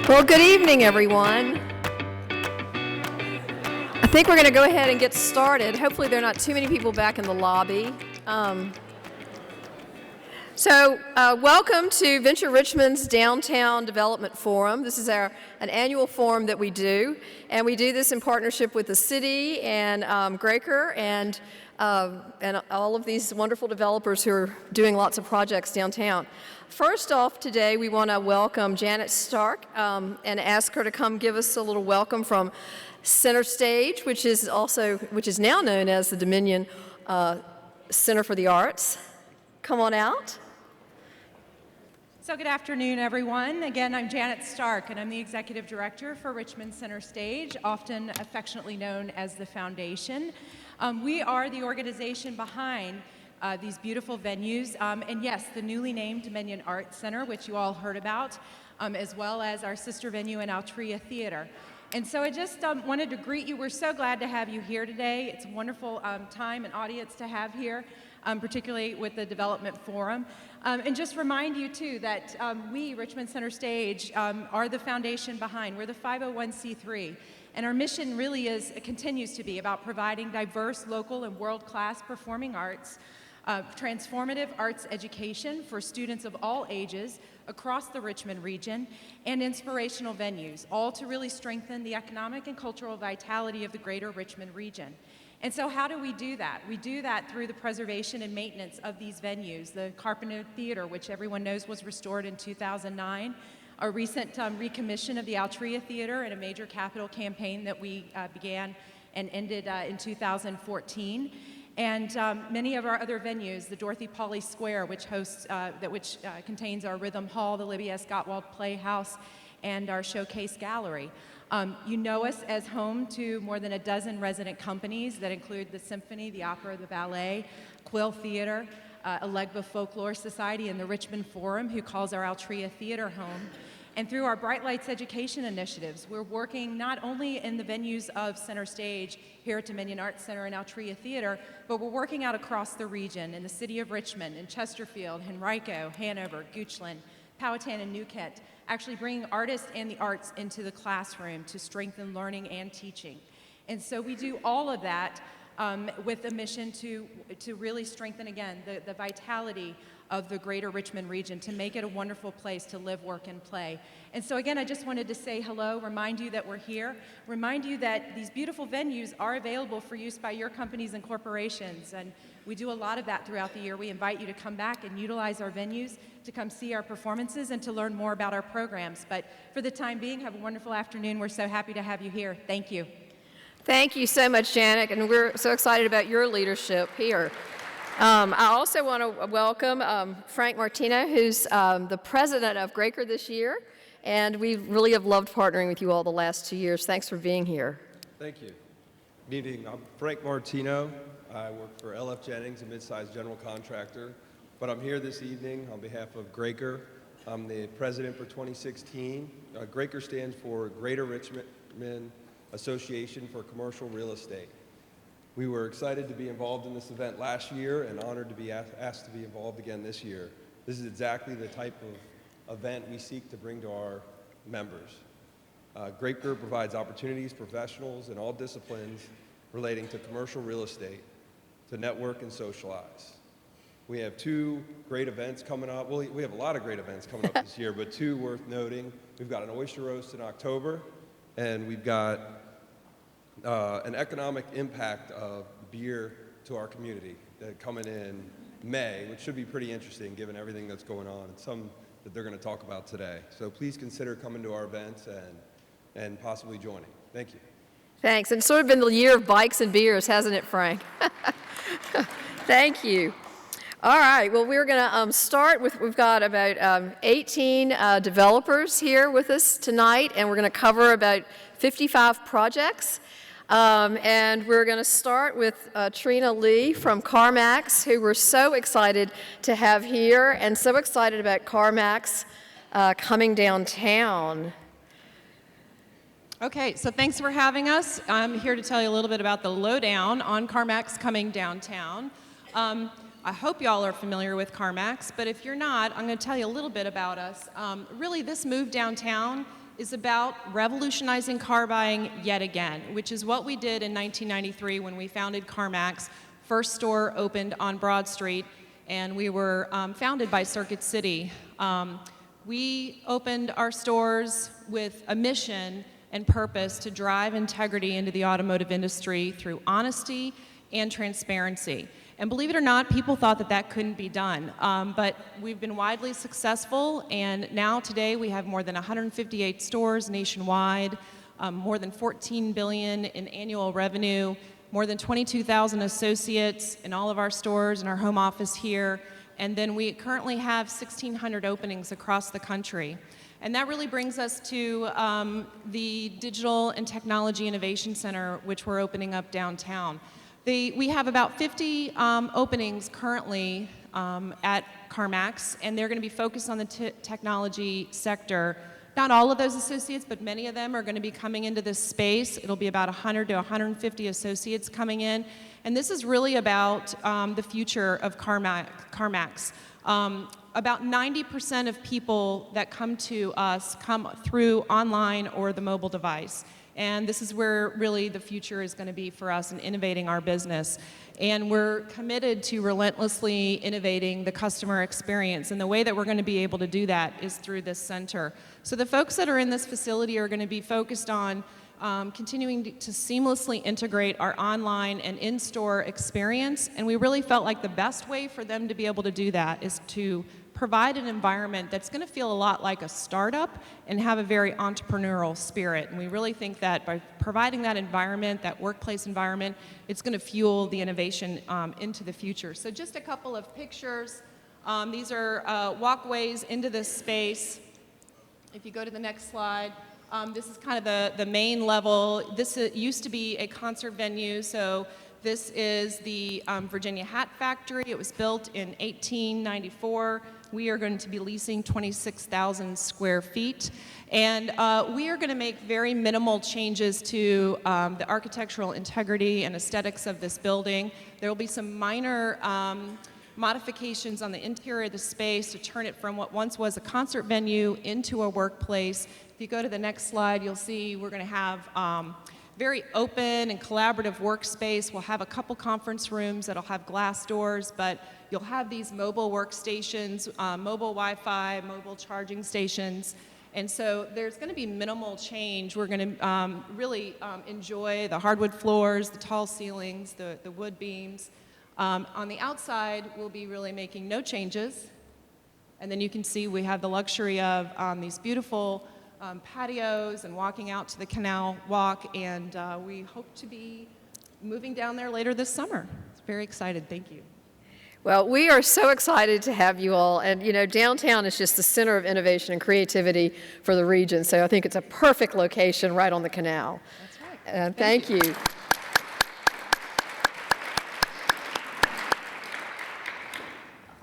Well, good evening, everyone. I think we're going to go ahead and get started. Hopefully there are not too many people back in the lobby. Welcome to Venture Richmond's Downtown Development Forum. This is an annual forum that we do, and we do this in partnership with the city and Graker and all of these wonderful developers who are doing lots of projects downtown. First off today, we want to welcome Janet Starke and ask her to come give us a little welcome from Center Stage, which is now known as the Dominion Center for the Arts. Come on out. So good afternoon, everyone. Again, I'm Janet Starke, and I'm the Executive Director for Richmond Center Stage, often affectionately known as the Foundation. We are the organization behind these beautiful venues, and yes, the newly named Dominion Arts Center, which you all heard about, as well as our sister venue in Altria Theater. And so I just wanted to greet you. We're so glad to have you here today. It's a wonderful time and audience to have here, particularly with the Development Forum. And just remind you, too, that we, Richmond Center Stage, are the foundation behind. We're the 501c3. And our mission really continues to be about providing diverse, local, and world-class performing arts, transformative arts education for students of all ages across the Richmond region, and inspirational venues, all to really strengthen the economic and cultural vitality of the greater Richmond region. And so how do we do that? We do that through the preservation and maintenance of these venues. The Carpenter Theater, which everyone knows was restored in 2009, a recent recommission of the Altria Theater, and a major capital campaign that we began and ended in 2014. And many of our other venues, the Dorothy Pauley Square, which contains our Rhythm Hall, the Libby S. Gottwald Playhouse, and our Showcase Gallery. You know us as home to more than a dozen resident companies that include the Symphony, the Opera, the Ballet, Quill Theater, Alegba Folklore Society, and the Richmond Forum, who calls our Altria Theater home. And through our Bright Lights education initiatives, we're working not only in the venues of Center Stage here at Dominion Arts Center and Altria Theater, but we're working out across the region in the city of Richmond, in Chesterfield, Henrico, Hanover, Goochland, Powhatan, and New Kent, actually bringing artists and the arts into the classroom to strengthen learning and teaching. And so we do all of that with a mission to really strengthen, again, the vitality of the greater Richmond region, to make it a wonderful place to live, work, and play. And so again, I just wanted to say hello, remind you that we're here, remind you that these beautiful venues are available for use by your companies and corporations, and we do a lot of that throughout the year. We invite you to come back and utilize our venues, to come see our performances, and to learn more about our programs. But for the time being, have a wonderful afternoon. We're so happy to have you here. Thank you. Thank you so much, Janet, and we're so excited about your leadership here. I also want to welcome Frank Martino, who's the president of Graker this year, and we really have loved partnering with you all the last 2 years. Thanks for being here. Thank you. Good evening. I'm Frank Martino. I work for LF Jennings, a mid-sized general contractor, but I'm here this evening on behalf of Graker. I'm the president for 2016. Graker stands for Greater Richmond Association for Commercial Real Estate. We were excited to be involved in this event last year and honored to be asked to be involved again this year. This is exactly the type of event we seek to bring to our members. Graker provides opportunities, professionals in all disciplines relating to commercial real estate to network and socialize. We have two great events coming up. Well, we have a lot of great events coming up this year, but two worth noting. We've got an oyster roast in October, and we've got an economic impact of beer to our community coming in May, which should be pretty interesting given everything that's going on and some that they're going to talk about today. So please consider coming to our events and possibly joining. Thank you. Thanks. And it's sort of been the year of bikes and beers, hasn't it, Frank? Thank you. All right. Well, we're going to start with, we've got about 18 developers here with us tonight, and we're going to cover about 55 projects. And we're going to start with Trina Lee from CarMax, who we're so excited to have here and so excited about CarMax coming downtown. Okay, so thanks for having us. I'm here to tell you a little bit about the lowdown on CarMax coming downtown. I hope y'all are familiar with CarMax, but if you're not, I'm going to tell you a little bit about us. Really, this move downtown is about revolutionizing car buying yet again, which is what we did in 1993 when we founded CarMax. First store opened on Broad Street, and we were founded by Circuit City. We opened our stores with a mission and purpose to drive integrity into the automotive industry through honesty and transparency. And believe it or not, people thought that that couldn't be done. But we've been widely successful, and now today we have more than 158 stores nationwide, more than $14 billion in annual revenue, more than 22,000 associates in all of our stores and our home office here. And then we currently have 1,600 openings across the country. And that really brings us to the Digital and Technology Innovation Center, which we're opening up downtown. We have about 50 openings currently at CarMax, and they're going to be focused on the technology sector. Not all of those associates, but many of them are going to be coming into this space. It'll be about 100 to 150 associates coming in. And this is really about the future of CarMax. About 90% of people that come to us come through online or the mobile device. And this is where really the future is going to be for us in innovating our business. And we're committed to relentlessly innovating the customer experience. And the way that we're going to be able to do that is through this center. So the folks that are in this facility are going to be focused on continuing to seamlessly integrate our online and in-store experience. And we really felt like the best way for them to be able to do that is to provide an environment that's going to feel a lot like a startup and have a very entrepreneurial spirit. And we really think that by providing that environment, that workplace environment, it's going to fuel the innovation into the future. So just a couple of pictures. These are walkways into this space. If you go to the next slide, this is kind of the main level. This used to be a concert venue, so this is the Virginia Hat Factory. It was built in 1894. We are going to be leasing 26,000 square feet. And we are going to make very minimal changes to the architectural integrity and aesthetics of this building. There will be some minor modifications on the interior of the space to turn it from what once was a concert venue into a workplace. If you go to the next slide, you'll see we're going to have very open and collaborative workspace. We'll have a couple conference rooms that'll have glass doors, but you'll have these mobile workstations, mobile Wi-Fi, mobile charging stations. And so there's going to be minimal change. We're going to really enjoy the hardwood floors, the tall ceilings, the wood beams. On the outside, we'll be really making no changes. And then you can see we have the luxury of these beautiful patios and walking out to the canal walk, and we hope to be moving down there later this summer. Very excited. Thank you. Well, we are so excited to have you all, and you know, downtown is just the center of innovation and creativity for the region, so I think it's a perfect location right on the canal. That's right. Thank you.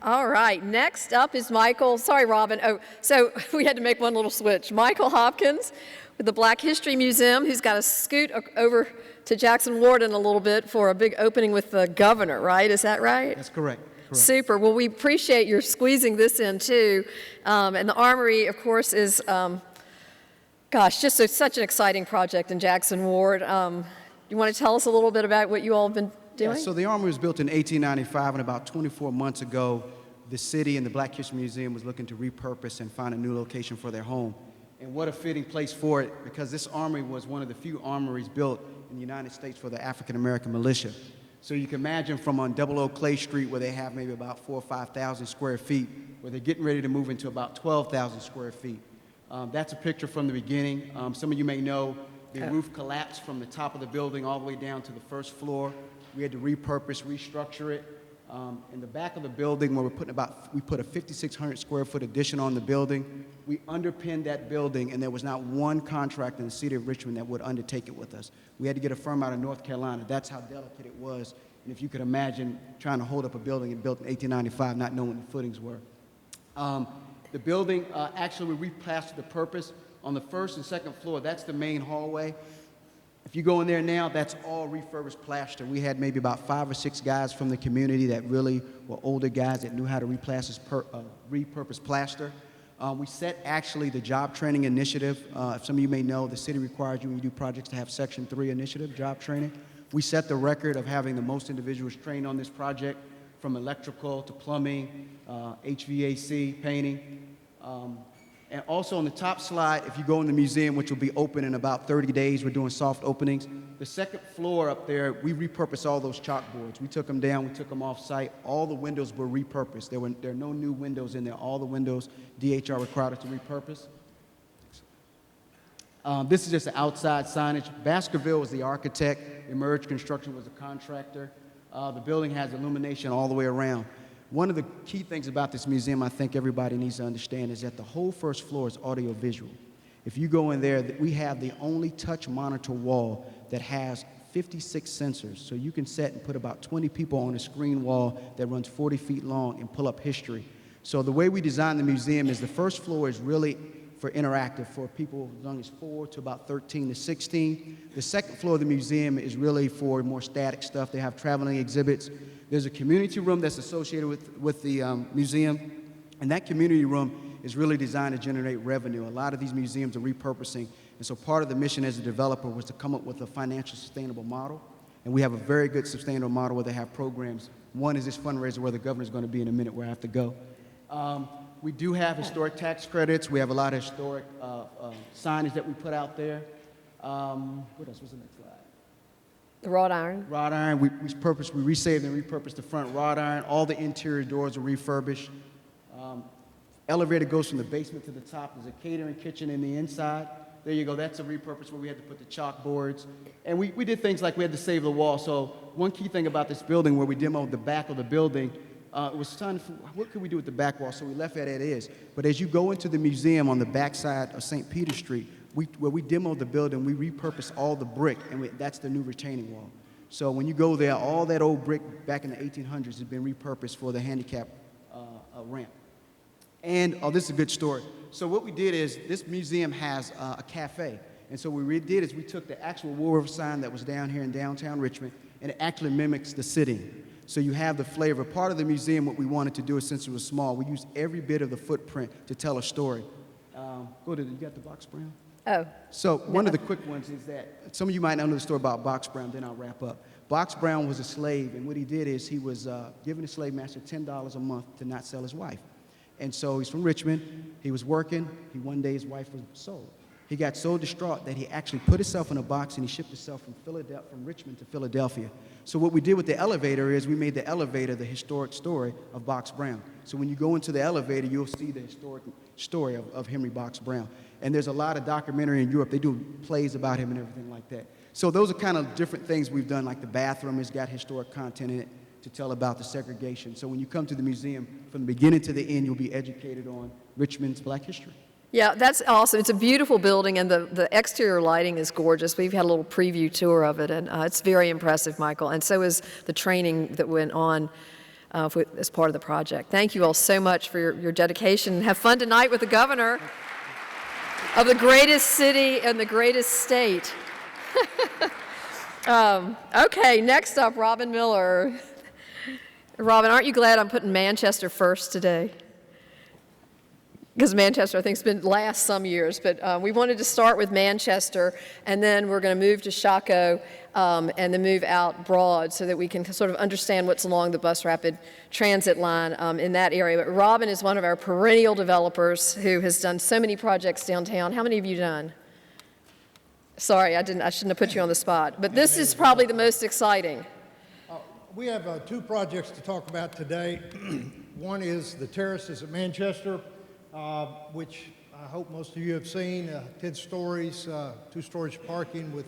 All right, next up is Michael. Sorry, Robin. Oh, so we had to make one little switch. Michael Hopkins with the Black History Museum, who's got to scoot over to Jackson Ward in a little bit for a big opening with the governor, right? Is that right? That's correct. Super. Well, we appreciate your squeezing this in, too. And the Armory, of course, is, such an exciting project in Jackson Ward. You want to tell us a little bit about what you all have been doing? Yeah, so the Armory was built in 1895, and about 24 months ago, the city and the Black History Museum was looking to repurpose and find a new location for their home. And what a fitting place for it, because this armory was one of the few armories built in the United States for the African-American militia. So you can imagine from on 00 Clay Street, where they have maybe about 4,000 or 5,000 square feet, where they're getting ready to move into about 12,000 square feet. That's a picture from the beginning. Some of you may know the roof collapsed from the top of the building all the way down to the first floor. We had to repurpose, restructure it. In the back of the building, where we put a 5,600 square foot addition on the building. We underpinned that building, and there was not one contractor in the city of Richmond that would undertake it with us. We had to get a firm out of North Carolina. That's how delicate it was. And if you could imagine trying to hold up a building built in 1895, not knowing what the footings were. The building, actually, we replastered the purpose. On the first and second floor, that's the main hallway. If you go in there now, that's all refurbished plaster. We had maybe about 5 or 6 guys from the community that really were older guys that knew how to repurpose plaster. We set actually the job training initiative. If some of you may know, the city requires you when you do projects to have Section 3 initiative, job training. We set the record of having the most individuals trained on this project, from electrical to plumbing, HVAC, painting. And also on the top slide, if you go in the museum, which will be open in about 30 days, we're doing soft openings. The second floor up there, we repurposed all those chalkboards. We took them down, we took them off site. All the windows were repurposed. There are no new windows in there. All the windows DHR required us to repurpose. This is just the outside signage. Baskerville was the architect. Emerge Construction was the contractor. The building has illumination all the way around. One of the key things about this museum I think everybody needs to understand is that the whole first floor is audio-visual. If you go in there, we have the only touch monitor wall that has 56 sensors. So you can set and put about 20 people on a screen wall that runs 40 feet long and pull up history. So the way we designed the museum is the first floor is really for interactive for people as young as 4 to about 13 to 16. The second floor of the museum is really for more static stuff. They have traveling exhibits. There's a community room that's associated with the museum, and that community room is really designed to generate revenue. A lot of these museums are repurposing, and so part of the mission as a developer was to come up with a financial sustainable model, and we have a very good sustainable model where they have programs. One is this fundraiser where the governor's going to be in a minute where I have to go. We do have historic tax credits. We have a lot of historic signage that we put out there. What else was the next slide? The wrought iron. Wrought iron. We resaved and repurposed the front wrought iron. All the interior doors are refurbished. Elevator goes from the basement to the top. There's a catering kitchen in the inside. There you go. That's a repurpose where we had to put the chalkboards. And we did things like we had to save the wall. So one key thing about this building where we demoed the back of the building, it was time for what could we do with the back wall, so we left it as it is. But as you go into the museum on the back side of St. Peter Street, where we demoed the building, we repurposed all the brick, and that's the new retaining wall. So when you go there, all that old brick back in the 1800s has been repurposed for the handicap ramp. And, this is a good story. So what we did is, this museum has a cafe. And so what we did is we took the actual Woolworth sign that was down here in downtown Richmond, and it actually mimics the city. So you have the flavor. Part of the museum, what we wanted to do is, since it was small, we used every bit of the footprint to tell a story. You got the Box Brown? Oh. So one of the quick ones is that some of you might not know the story about Box Brown, then I'll wrap up. Box Brown was a slave, and what he did is he was giving the slave master $10 a month to not sell his wife. And so he's from Richmond. He was working. One day his wife was sold. He got so distraught that he actually put himself in a box and he shipped himself from Richmond to Philadelphia. So what we did with the elevator is we made the elevator the historic story of Box Brown. So when you go into the elevator, you'll see the historic story of Henry Box Brown. And there's a lot of documentary in Europe. They do plays about him and everything like that. So those are kind of different things we've done, like the bathroom has got historic content in it to tell about the segregation. So when you come to the museum, from the beginning to the end, you'll be educated on Richmond's Black history. Yeah, that's awesome. It's a beautiful building, and the exterior lighting is gorgeous. We've had a little preview tour of it, and it's very impressive, Michael. And so is the training that went on as part of the project. Thank you all so much for your dedication. Have fun tonight with the governor of the greatest city and the greatest state. Okay, next up, Robin Miller. Robin, aren't you glad I'm putting Manchester first today? Because Manchester, I think, has been last some years, but we wanted to start with Manchester, and then we're going to move to Shaco, and then move out broad so that we can sort of understand what's along the bus rapid transit line in that area. But Robin is one of our perennial developers who has done so many projects downtown. How many have you done? Sorry, I shouldn't have put you on the spot, but this is probably the most exciting. We have two projects to talk about today. One is the terraces at Manchester, which I hope most of you have seen, 10 stories, 2 stories parking with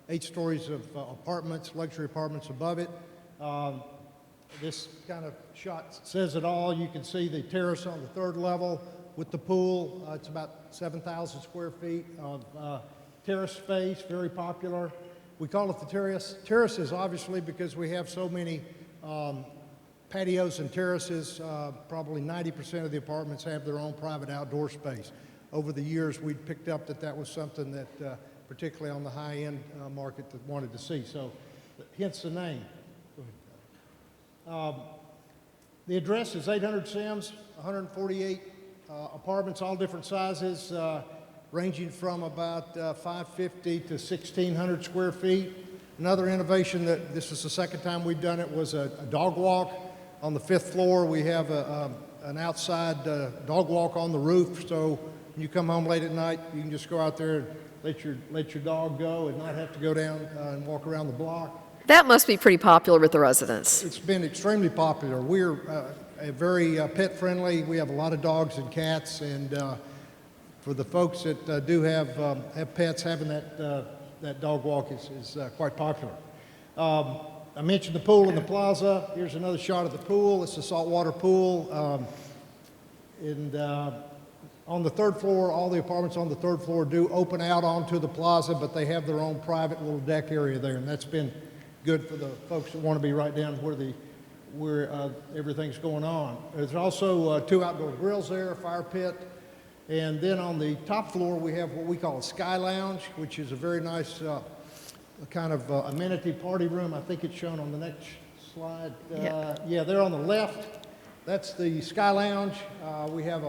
8 stories of apartments, luxury apartments above it. This kind of shot says it all. You can see the terrace on the 3rd level with the pool. It's about 7,000 square feet of terrace space, very popular. We call it the terraces obviously because we have so many patios and terraces. Probably 90% of the apartments have their own private outdoor space. Over the years, we picked up that was something that, particularly on the high-end market, that wanted to see. So, hence the name. The address is 800 Sims, 148 apartments, all different sizes, ranging from about 550 to 1,600 square feet. Another innovation that this is the second time we've done it was a dog walk. On the 5th floor, we have an outside dog walk on the roof, so when you come home late at night, you can just go out there and let your dog go and not have to go down and walk around the block. That must be pretty popular with the residents. It's been extremely popular. We're very pet friendly. We have a lot of dogs and cats, and for the folks that do have pets, having that dog walk is quite popular. I mentioned the pool in the plaza. Here's another shot of the pool. It's a saltwater pool. On the 3rd floor, all the apartments on the 3rd floor do open out onto the plaza, but they have their own private little deck area there, and that's been good for the folks that want to be right down where everything's going on. There's also 2 outdoor grills there, a fire pit, and then on the top floor we have what we call a sky lounge, which is a very nice kind of amenity party room. I think it's shown on the next slide. Yeah, there on the left, that's the sky lounge. We have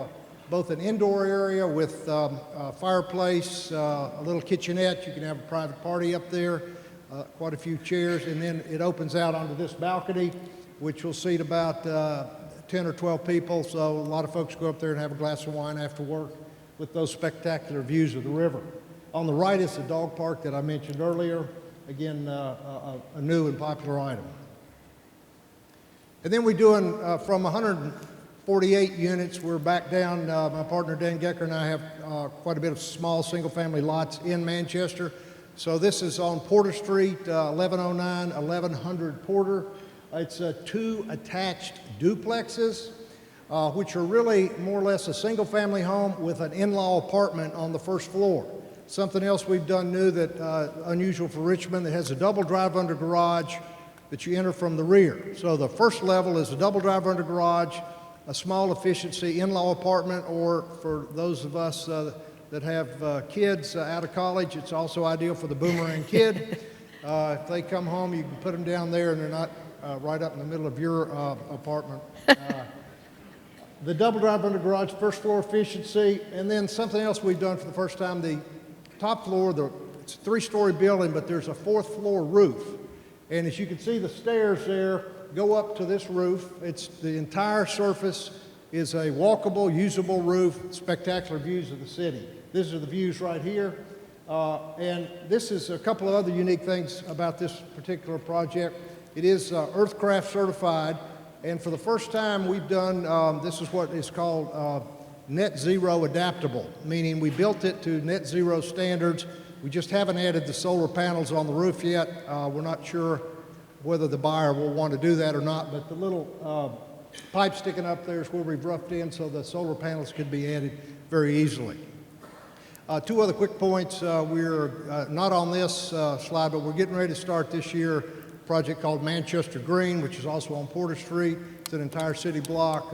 both an indoor area with a fireplace, a little kitchenette. You can have a private party up there, quite a few chairs, and then it opens out onto this balcony, which will seat about 10 or 12 people. So a lot of folks go up there and have a glass of wine after work with those spectacular views of the river. On the right is the dog park that I mentioned earlier. Again, a new and popular item. And then we're doing from 148 units, we're back down. My partner Dan Gecker and I have quite a bit of small single-family lots in Manchester. So this is on Porter Street, 1109, 1100 Porter. It's 2 attached duplexes, which are really more or less a single-family home with an in-law apartment on the 1st floor. Something else we've done new that unusual for Richmond, that has a double drive-under garage that you enter from the rear. So the first level is a double drive-under garage, a small efficiency in-law apartment, or for those of us that have kids out of college, it's also ideal for the boomerang kid. If they come home, you can put them down there and they're not right up in the middle of your apartment. The double drive-under garage, 1st floor efficiency, and then something else we've done for the first time, the top floor, it's a 3-story building, but there's a 4th floor roof. And as you can see, the stairs there go up to this roof. The entire surface is a walkable, usable roof, spectacular views of the city. These are the views right here. And this is a couple of other unique things about this particular project. It is Earthcraft certified, and for the first time we've done, this is what is called net zero adaptable, meaning we built it to net zero standards. We just haven't added the solar panels on the roof yet. We're not sure whether the buyer will want to do that or not, but the little pipe sticking up there is where we've roughed in so the solar panels could be added very easily. 2 other quick points. We're not on this slide, but we're getting ready to start this year a project called Manchester Green, which is also on Porter Street. It's an entire city block.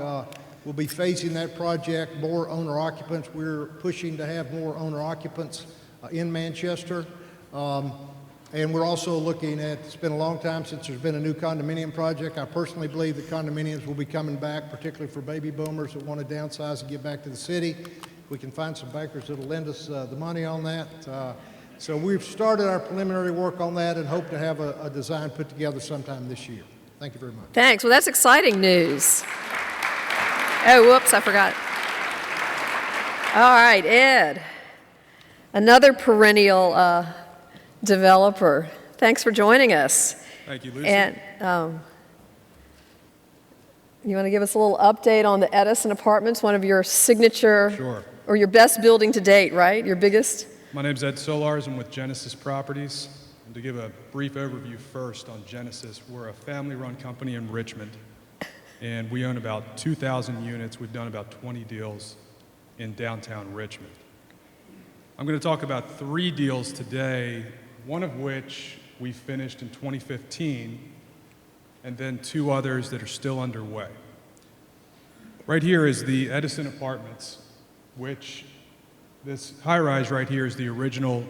We'll be phasing that project, more owner occupants. We're pushing to have more owner occupants in Manchester. And we're also looking at, it's been a long time since there's been a new condominium project. I personally believe that condominiums will be coming back, particularly for baby boomers that want to downsize and get back to the city. We can find some bankers that'll lend us the money on that. So we've started our preliminary work on that and hope to have a design put together sometime this year. Thank you very much. Thanks. Well, that's exciting news. Oh, whoops, I forgot. All right, Ed, another perennial developer. Thanks for joining us. Thank you, Lucy. And you want to give us a little update on the Edison Apartments, one of your signature, Sure. or your best building to date, right? Your biggest? My name's Ed Solarz. I'm with Genesis Properties. And to give a brief overview first on Genesis, we're a family-run company in Richmond, and we own about 2,000 units. We've done about 20 deals in downtown Richmond. I'm going to talk about 3 deals today, one of which we finished in 2015, and then 2 others that are still underway. Right here is the Edison Apartments, which this high-rise right here is the original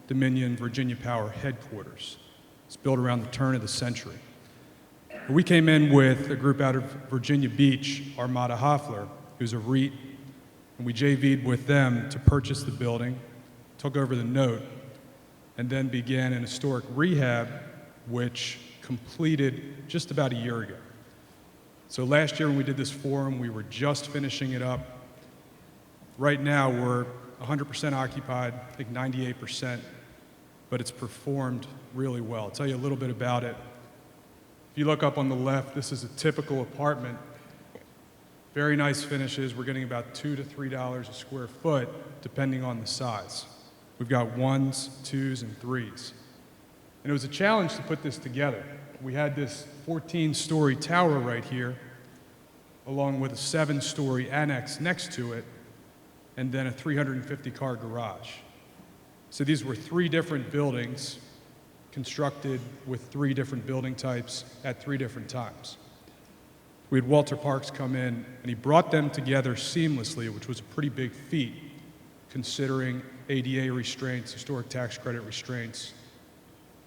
Dominion Virginia Power headquarters. It's built around the turn of the century. We came in with a group out of Virginia Beach, Armada Hoffler, who's a REIT And we JV'd with them to purchase the building, took over the note, and then began an historic rehab, which completed just about a year ago. So last year when we did this forum, we were just finishing it up. Right now, we're 100% occupied, I think 98%, but it's performed really well. I'll tell you a little bit about it. If you look up on the left, this is a typical apartment. Very nice finishes. We're getting about $2 to $3 a square foot, depending on the size. We've got 1s, 2s, and 3s. And it was a challenge to put this together. We had this 14-story tower right here, along with a 7-story annex next to it, and then a 350-car garage. So these were 3 different buildings constructed with 3 different building types at 3 different times. We had Walter Parks come in, and he brought them together seamlessly, which was a pretty big feat, considering ADA restraints, historic tax credit restraints.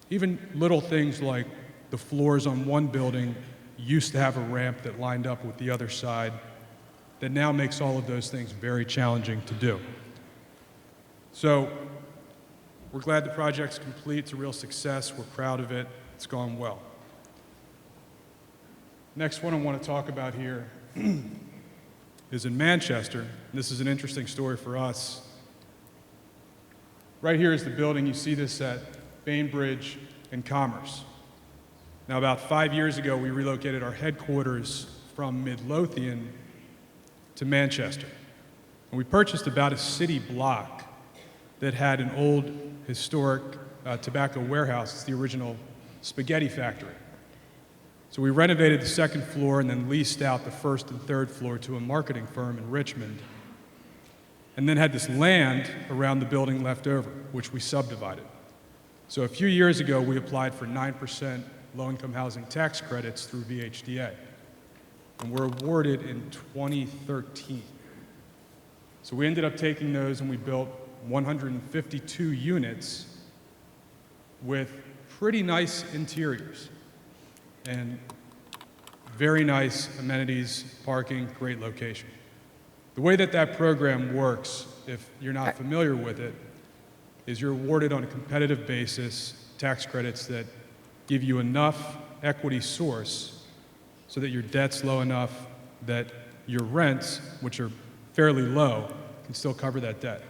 Even little things like the floors on one building used to have a ramp that lined up with the other side that now makes all of those things very challenging to do. So we're glad the project's complete. It's a real success. We're proud of it. It's gone well. Next one I want to talk about here is in Manchester. This is an interesting story for us. Right here is the building. You see this at Bainbridge and Commerce. Now, about 5 years ago, we relocated our headquarters from Midlothian to Manchester. And we purchased about a city block that had an old historic tobacco warehouse. It's the original spaghetti factory. So we renovated the second floor and then leased out the first and third floor to a marketing firm in Richmond, and then had this land around the building left over, which we subdivided. So a few years ago, we applied for 9% low-income housing tax credits through VHDA, and were awarded in 2013. So we ended up taking those and we built 152 units with pretty nice interiors and very nice amenities, parking, great location. The way that that program works, if you're not familiar with it, is you're awarded on a competitive basis tax credits that give you enough equity source so that your debt's low enough that your rents, which are fairly low, can still cover that debt.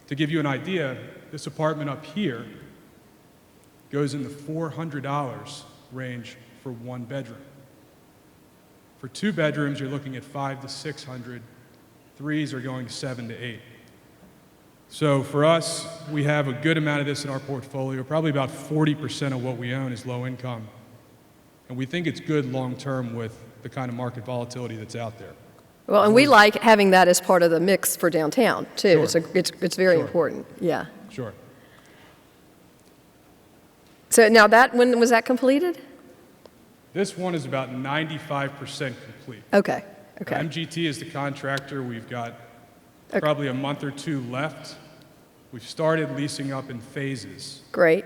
To give you an idea, this apartment up here goes in the $400 range for 1 bedroom. For 2 bedrooms, you're looking at $500 to $600. 3s are going to $700 to $800. So for us, we have a good amount of this in our portfolio. Probably about 40% of what we own is low income. And we think it's good long term with the kind of market volatility that's out there. Well, and we like having that as part of the mix for downtown, too. Sure. It's very important, yeah. Sure. So now when was that completed? This one is about 95% complete. Okay, okay. MGT is the contractor. We've got probably a month or 2 left. We've started leasing up in phases. Great.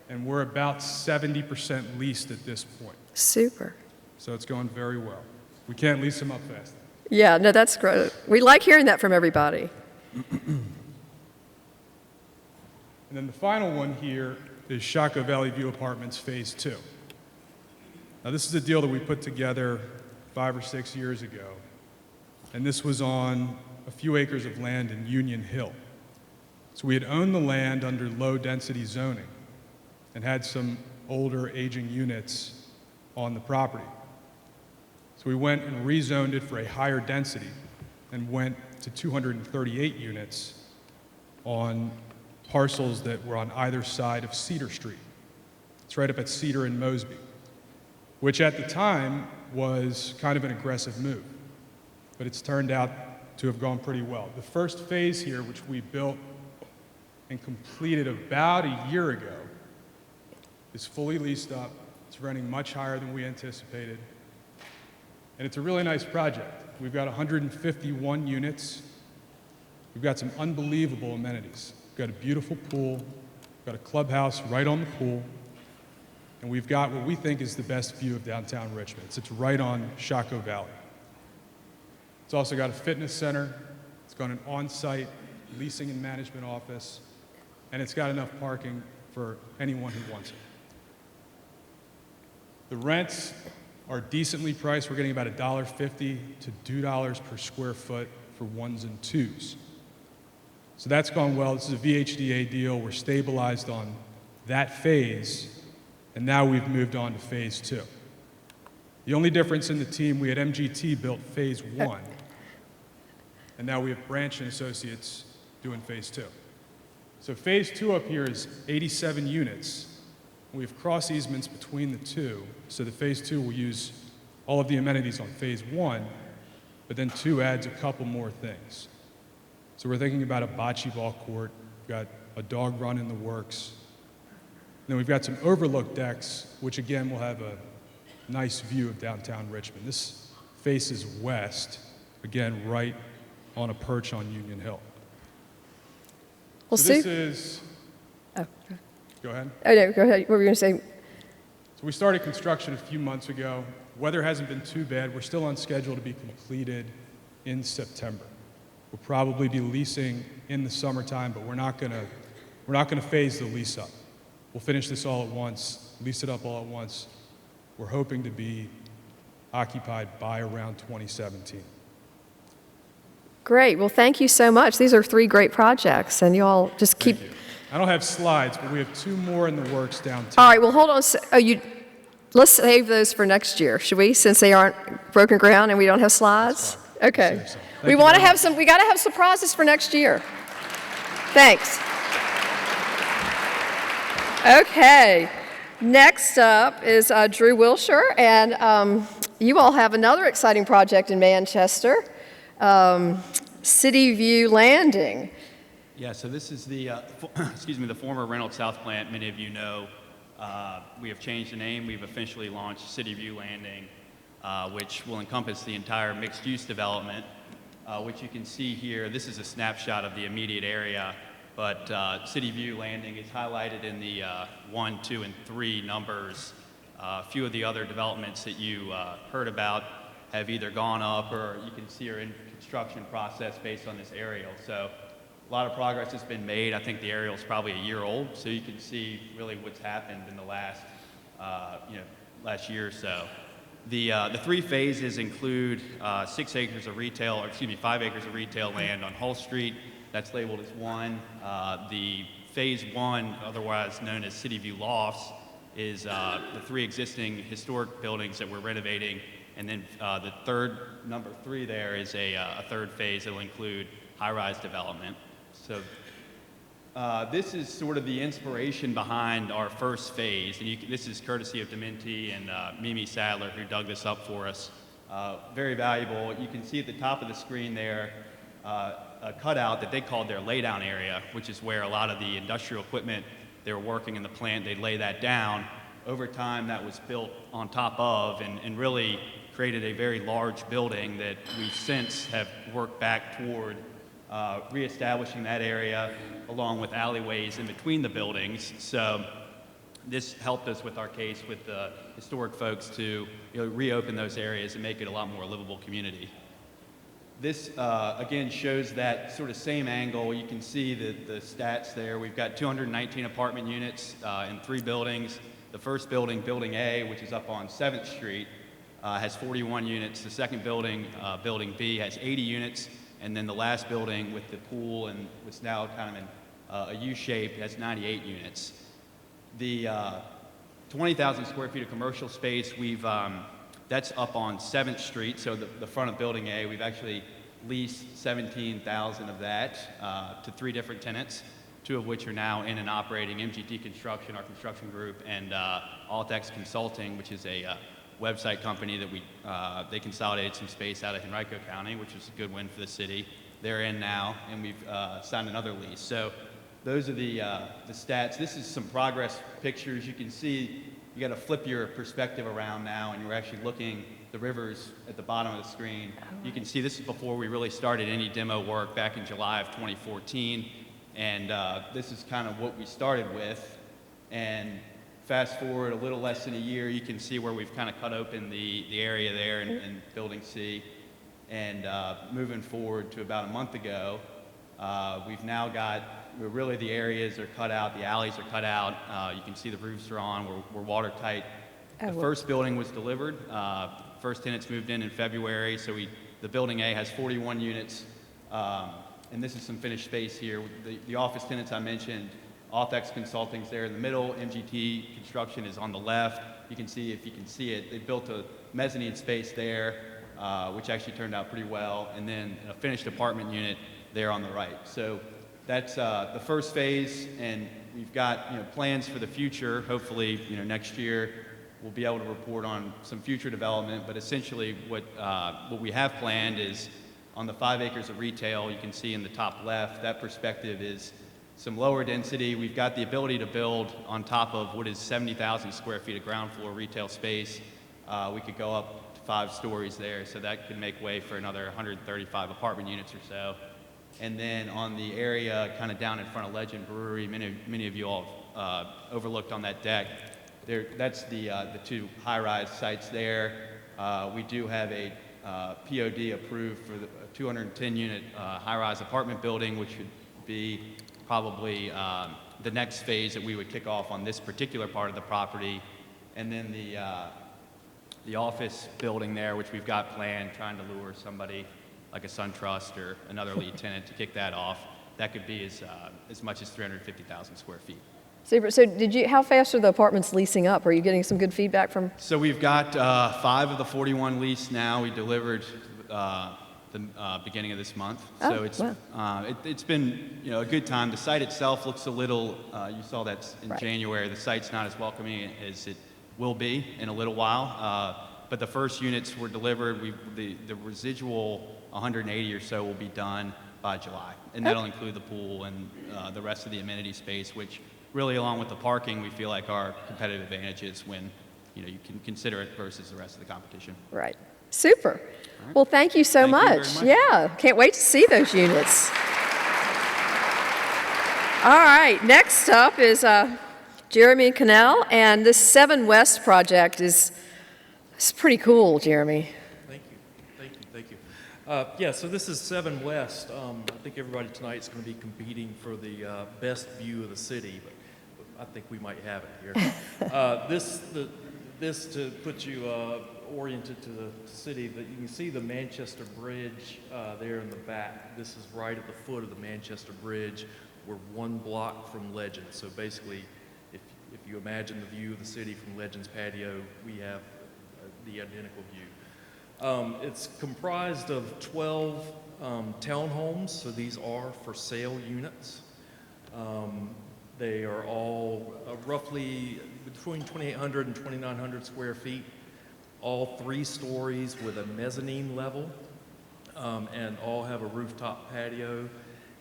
And we're about 70% leased at this point. Super. So it's going very well. We can't lease them up fast. Yeah, no, that's great. We like hearing that from everybody. And then the final one here is Shockoe Valley View Apartments Phase 2. Now this is a deal that we put together 5 or 6 years ago. And this was on a few acres of land in Union Hill. So we had owned the land under low density zoning and had some older aging units on the property. So we went and rezoned it for a higher density and went to 238 units on parcels that were on either side of Cedar Street. It's right up at Cedar and Mosby, which at the time was kind of an aggressive move, but it's turned out to have gone pretty well. The first phase here, which we built and completed about a year ago, is fully leased up. It's running much higher than we anticipated. And it's a really nice project. We've got 151 units. We've got some unbelievable amenities. We've got a beautiful pool. We've got a clubhouse right on the pool. And we've got what we think is the best view of downtown Richmond. It's right on Shockoe Valley. It's also got a fitness center. It's It's got an on-site leasing and management office, and it's got enough parking for anyone who wants it. The rents are decently priced. We're getting about $1.50 to $2 per square foot for ones and twos. So that's gone well. This is a VHDA deal. We're stabilized on that phase, and now we've moved on to phase 2. The only difference in the team, we had MGT built phase 1, and now we have Branch and Associates doing phase 2. So phase 2 up here is 87 units. We have cross easements between the two, so the phase 2 will use all of the amenities on phase 1, but then 2 adds a couple more things. So we're thinking about a bocce ball court, we've got a dog run in the works. Then we've got some overlook decks, which again will have a nice view of downtown Richmond. This faces west, again, right on a perch on Union Hill. Well, So this Sue? is, Oh, go ahead. no, go ahead. What were you going to say? So we started construction a few months ago. Weather hasn't been too bad. We're still on schedule to be completed in September. We'll probably be leasing in the summertime, but we're not gonna phase the lease up. We'll finish this all at once, lease it up all at once. We're hoping to be occupied by around 2017. Great. Well, thank you so much. These are 3 great projects, and you all just keep. Thank you. I don't have slides, but we have 2 more in the works downtown. All right. Well, hold on. Let's save those for next year, should we? Since they aren't broken ground and we don't have slides. Okay. Save some. We Thank you want to very have some. We got to have surprises for next year. Thanks. Okay. Next up is Drew Wiltshire, and you all have another exciting project in Manchester, City View Landing. Yeah, so this is the, the former Reynolds South plant. Many of you know we have changed the name. We've officially launched City View Landing, which will encompass the entire mixed-use development, which you can see here. This is a snapshot of the immediate area, but City View Landing is highlighted in the 1, 2, and 3 numbers. A few of the other developments that you heard about have either gone up or you can see are in construction process based on this aerial. So a lot of progress has been made. I think the aerial is probably a year old, so you can see really what's happened in the last, last year or so. The 3 phases include 6 acres of retail, or 5 acres of retail land on Hull Street. That's labeled as 1. The phase 1, otherwise known as City View Lofts, is the 3 existing historic buildings that we're renovating. And then the number 3 there is a 3rd phase that will include high-rise development. So this is sort of the inspiration behind our first phase. And this is courtesy of Dementi and Mimi Sadler, who dug this up for us. Very valuable. You can see at the top of the screen there a cutout that they called their laydown area, which is where a lot of the industrial equipment they were working in the plant, they'd lay that down. Over time, that was built on top of and really created a very large building that we since have worked back toward reestablishing that area along with alleyways in between the buildings. So this helped us with our case with the historic folks to reopen those areas and make it a lot more livable community. This, again, shows that sort of same angle. You can see the stats there. We've got 219 apartment units in 3 buildings. The first building, Building A, which is up on 7th Street, has 41 units. The second building, Building B, has 80 units. And then the last building with the pool and what's now kind of in a U shape has 98 units. The 20,000 square feet of commercial space, that's up on 7th Street, so the front of Building A. We've actually leased 17,000 of that to 3 different tenants, 2 of which are now in and operating: MGT Construction, our construction group, and Altex Consulting, which is a website company that they consolidated some space out of Henrico County, which was a good win for the city. They're in now, and we've signed another lease. So those are the stats. This is some progress pictures. You can see you got to flip your perspective around now, and you're actually looking the rivers at the bottom of the screen. You can see this is before we really started any demo work back in July of 2014, and this is kind of what we started with. And fast forward a little less than a year, you can see where we've kind of cut open the area there in Building C. And moving forward to about a month ago, we've now got, really the areas are cut out, the alleys are cut out. You can see the roofs are on, we're watertight. The first building was delivered. First tenants moved in February, so the building A has 41 units. And this is some finished space here. The office tenants I mentioned, Authex Consulting's there in the middle, MGT Construction is on the left. You can see, if you can see it, they built a mezzanine space there, which actually turned out pretty well, and then a finished apartment unit there on the right. So that's the first phase, and we've got plans for the future. Hopefully, next year we'll be able to report on some future development. But essentially, what we have planned is on the 5 acres of retail. You can see in the top left, that perspective is some lower density. We've got the ability to build on top of what is 70,000 square feet of ground floor retail space. We could go up to 5 stories there, so that could make way for another 135 apartment units or so. And then on the area kind of down in front of Legend Brewery, many of you all overlooked on that deck. That's the 2 high-rise sites there. We do have a POD approved for the 210-unit high-rise apartment building, which would be probably the next phase that we would kick off on this particular part of the property. And then the office building there, which we've got planned, trying to lure somebody like a SunTrust or another lead tenant to kick that off. That could be as much as 350,000 square feet. Super. So how fast are the apartments leasing up? Are you getting some good feedback from? So we've got 5 of the 41 leased now. We delivered the beginning of this month. So it's been a good time. The site itself looks a little, you saw that in January, the site's not as welcoming as it will be in a little while. But the first units were delivered. The residual 180 or so will be done by July. And that'll include the pool and the rest of the amenity space, which really, along with the parking, we feel like are competitive advantages when you can consider it versus the rest of the competition. Right. Super. Right. Well, thank you so much. Yeah, can't wait to see those units. All right, next up is Jeremy and Connell, and this 7 West project is pretty cool, Jeremy. Thank you. Yeah, so this is 7 West. I think everybody tonight is going to be competing for the best view of the city, but I think we might have it here. This to put you oriented to the city, that you can see the Manchester Bridge there in the back. This is right at the foot of the Manchester Bridge. We're 1 block from Legend. So basically, if you imagine the view of the city from Legend's patio, we have the identical view. It's comprised of 12 townhomes, so these are for sale units. They are all roughly between 2,800 and 2,900 square feet, all 3 stories with a mezzanine level, and all have a rooftop patio,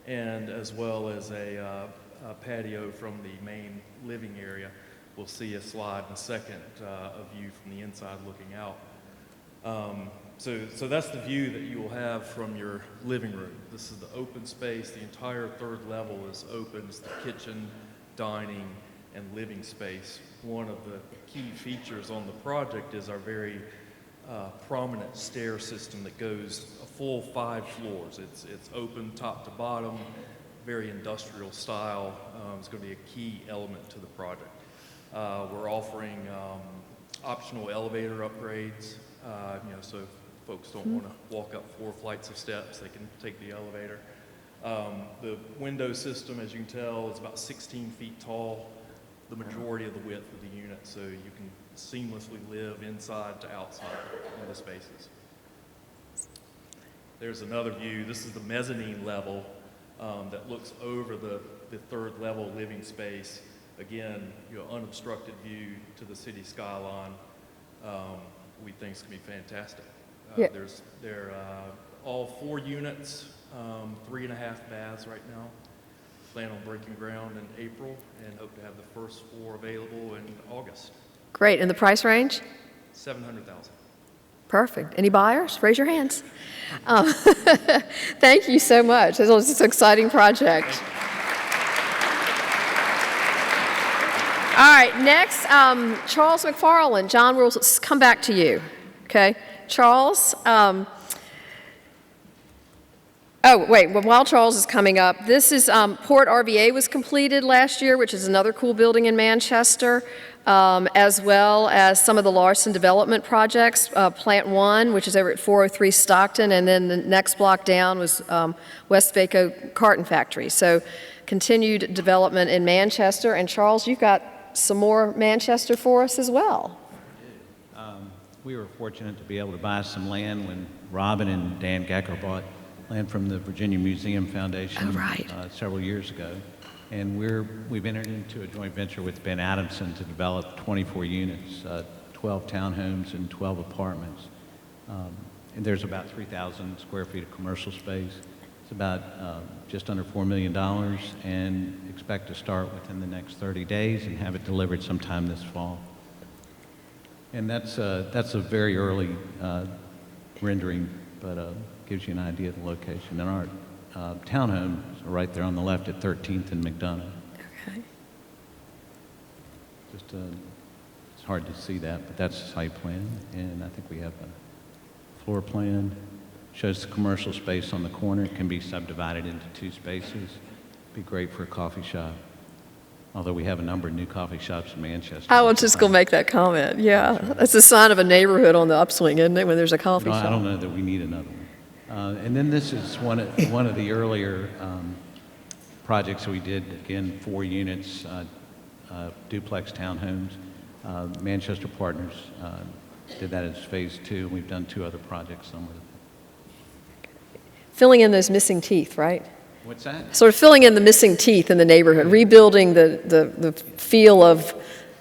and as well as a patio from the main living area. We'll see a slide in a second, a view from the inside looking out. So that's the view that you will have from your living room. This is the open space. The entire 3rd level is open. It's the kitchen, dining, and living space. One of the key features on the project is our very prominent stair system that goes a full 5 floors. It's open top to bottom, very industrial style. It's going to be a key element to the project. We're offering optional elevator upgrades, so if folks don't want to walk up 4 flights of steps, they can take the elevator. The window system, as you can tell, is about 16 feet tall, the majority of the width of the unit, so you can seamlessly live inside to outside in the spaces. There's another view. This is the mezzanine level that looks over the 3rd level living space. Again, unobstructed view to the city skyline. We think it's going to be fantastic. There are all 4 units, 3.5 baths right now. Plan on breaking ground in April and hope to have the first 4 available in August. Great. And the price range? $700,000. Perfect. Any buyers? Raise your hands. Thank you so much. This is an exciting project. All right, next, Charles Macfarlane. John, we'll come back to you, okay? Charles, Oh, wait, well, while Charles is coming up, this is, Port RVA was completed last year, which is another cool building in Manchester, as well as some of the Larson development projects, Plant 1, which is over at 403 Stockton, and then the next block down was West Vaco Carton Factory. So continued development in Manchester. And Charles, you've got some more Manchester for us as well. We were fortunate to be able to buy some land when Robin and Dan Gecker bought land from the Virginia Museum Foundation several years ago. And we've entered into a joint venture with Ben Adamson to develop 24 units, 12 townhomes and 12 apartments. And there's about 3,000 square feet of commercial space. It's about just under $4 million, and expect to start within the next 30 days and have it delivered sometime this fall. And that's a very early rendering, but gives you an idea of the location. And our townhomes are right there on the left at 13th and McDonough. Okay. Just it's hard to see that, but that's the site plan, and I think we have a floor plan. Shows the commercial space on the corner. It can be subdivided into 2 spaces. Be great for a coffee shop. Although we have a number of new coffee shops in Manchester. I was just going to make that comment, yeah. That's a sign of a neighborhood on the upswing, isn't it, when there's a coffee shop? I don't know that we need another one. And then this is one of the earlier projects we did, again, 4 units, duplex townhomes. Manchester Partners did that as phase 2, and we've done 2 other projects somewhere. Filling in those missing teeth, right? What's that? Sort of filling in the missing teeth in the neighborhood, rebuilding the feel of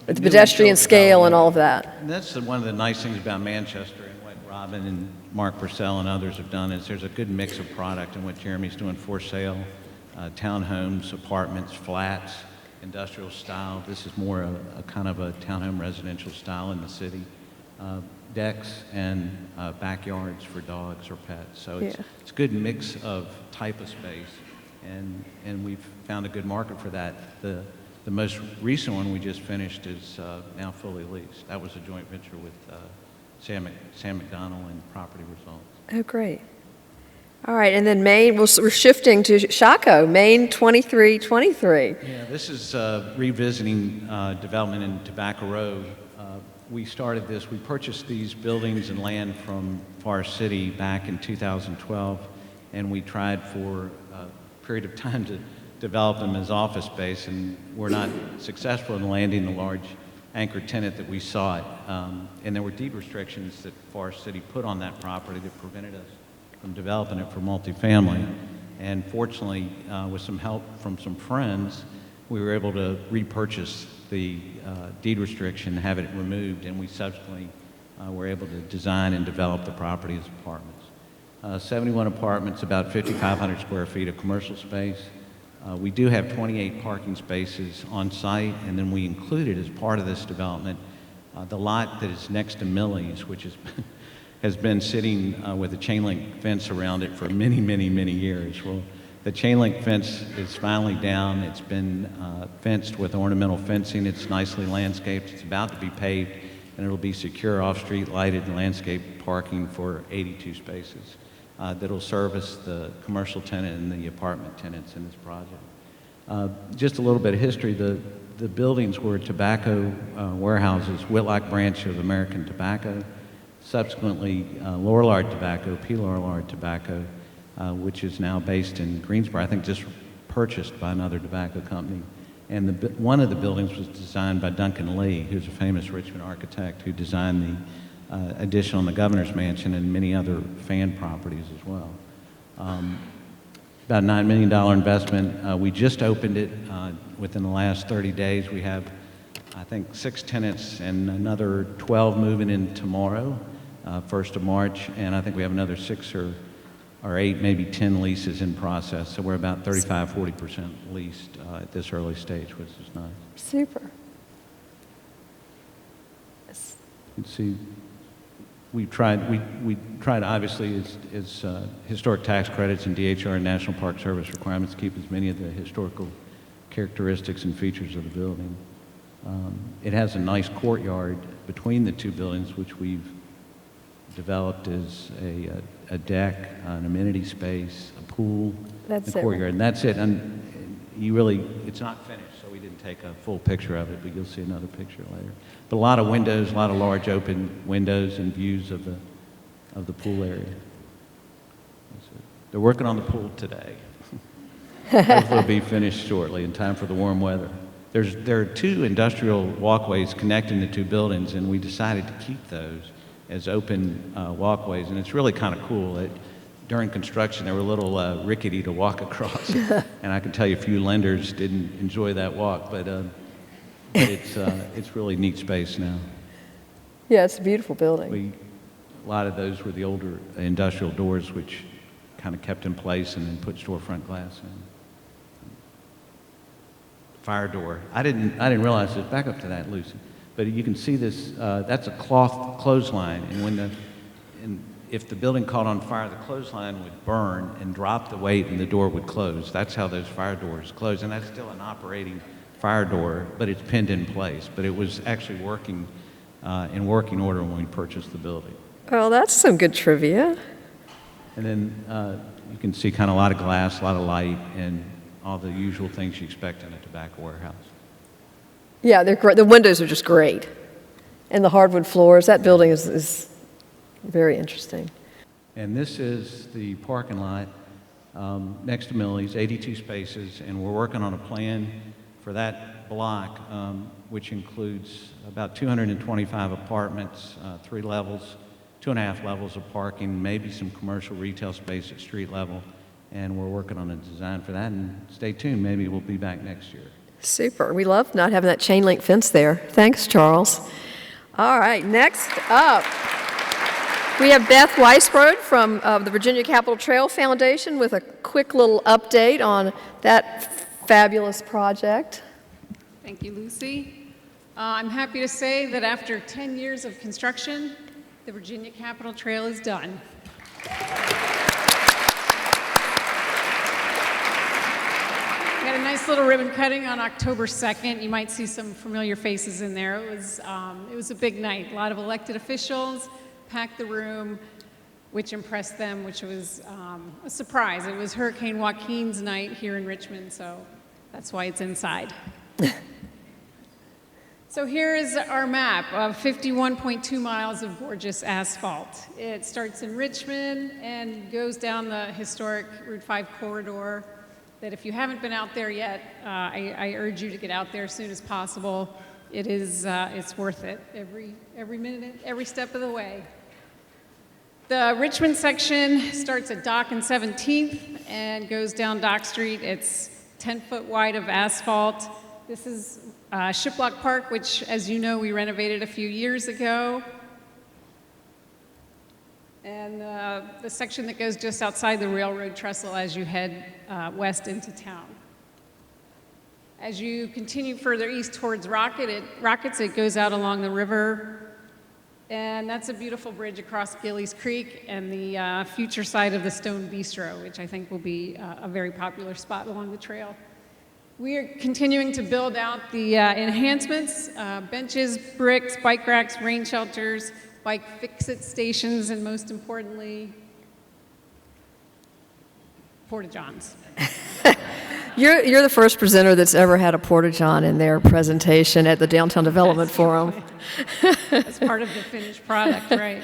the pedestrian scale and all of that. And that's one of the nice things about Manchester and what Robin and Mark Purcell and others have done is there's a good mix of product, and what Jeremy's doing for sale, townhomes, apartments, flats, industrial style. This is more a kind of a townhome residential style in the city. Decks and backyards for dogs or pets. So it's a good mix of type of space, and we've found a good market for that. The most recent one we just finished is now fully leased. That was a joint venture with Sam McDonnell and Property Results. Oh, great. All right, and then Maine, we're shifting to Shaco, Maine 2323. Yeah, this is revisiting development in Tobacco Row. We started this, we purchased these buildings and land from Forest City back in 2012, and we tried for a period of time to develop them as office space, and we're not successful in landing the large anchor tenant that we sought. And there were deed restrictions that Forest City put on that property that prevented us from developing it for multifamily. And fortunately, with some help from some friends, we were able to repurchase the deed restriction, have it removed, and we subsequently were able to design and develop the property as apartments. 71 apartments, about 5,500 square feet of commercial space. We do have 28 parking spaces on site, and then we included as part of this development the lot that is next to Millie's, which has been sitting with a chain link fence around it for many, many, many years. Well, the chain link fence is finally down. It's been fenced with ornamental fencing. It's nicely landscaped. It's about to be paved, and it'll be secure off-street lighted landscape parking for 82 spaces that'll service the commercial tenant and the apartment tenants in this project. Just a little bit of history. The buildings were tobacco warehouses, Whitlock branch of American Tobacco, subsequently Lorillard Tobacco, P. Lorillard Tobacco, which is now based in Greensboro, I think just purchased by another tobacco company. And one of the buildings was designed by Duncan Lee, who's a famous Richmond architect who designed the addition on the Governor's Mansion and many other fan properties as well. About a $9 million investment. We just opened it within the last 30 days. We have, I think, 6 tenants and another 12 moving in tomorrow, 1st of March, and I think we have another 6 or 8, maybe 10 leases in process. So we're about 35–40% leased at this early stage, which is nice. Super. You can see, we tried obviously as historic tax credits and DHR and National Park Service requirements to keep as many of the historical characteristics and features of the building. It has a nice courtyard between the 2 buildings, which we've developed as a deck, an amenity space, a pool, That's a it. courtyard, and that's it. And it's not finished, so we didn't take a full picture of it, but you'll see another picture later. But a lot of windows, a lot of large open windows and views of the pool area. That's it. They're working on the pool today. Hopefully it'll be finished shortly in time for the warm weather. There are 2 industrial walkways connecting the 2 buildings, and we decided to keep those as open walkways, and it's really kind of cool. During construction, they were a little rickety to walk across, and I can tell you a few lenders didn't enjoy that walk, but it's really neat space now. Yeah, it's a beautiful building. A lot of those were the older industrial doors, which kind of kept in place and then put storefront glass in. Fire door. I didn't realize it. Back up to that, Lucy. But you can see this. That's a cloth clothesline, and if the building caught on fire, the clothesline would burn and drop the weight, and the door would close. That's how those fire doors close, and that's still an operating fire door, but it's pinned in place. But it was actually working in working order when we purchased the building. Well, that's some good trivia. And then you can see kind of a lot of glass, a lot of light, and all the usual things you expect in a tobacco warehouse. Yeah, they're great. The windows are just great. And the hardwood floors. That building is very interesting. And this is the parking lot next to Millie's, 82 spaces, and we're working on a plan for that block, which includes about 225 apartments, 3 levels, 2.5 levels of parking, maybe some commercial retail space at street level, and we're working on a design for that, and stay tuned, maybe we'll be back next year. Super. We love not having that chain link fence there. Thanks, Charles. All right, next up, we have Beth Weisbrod from the Virginia Capitol Trail Foundation with a quick little update on that fabulous project. Thank you, Lucy. I'm happy to say that after 10 years of construction, the Virginia Capitol Trail is done. We had a nice little ribbon cutting on October 2nd. You might see some familiar faces in there. It was a big night. A lot of elected officials packed the room, which impressed them, which was a surprise. It was Hurricane Joaquin's night here in Richmond, so that's why it's inside. So here is our map of 51.2 miles of gorgeous asphalt. It starts in Richmond and goes down the historic Route 5 corridor that if you haven't been out there yet, I urge you to get out there as soon as possible. It's worth it every minute, every step of the way. The Richmond section starts at Dock and 17th and goes down Dock Street. It's 10 foot wide of asphalt. This is Shiplock Park, which, as you know, we renovated a few years ago. And the section that goes just outside the railroad trestle as you head west into town. As you continue further east towards Rockets, it goes out along the river. And that's a beautiful bridge across Gillies Creek and the future site of the Stone Bistro, which I think will be a very popular spot along the trail. We are continuing to build out the enhancements, benches, bricks, bike racks, rain shelters, bike fix-it stations, and most importantly, porta-johns. You're the first presenter that's ever had a porta-john in their presentation at the Downtown Development Forum. As part of the finished product, right?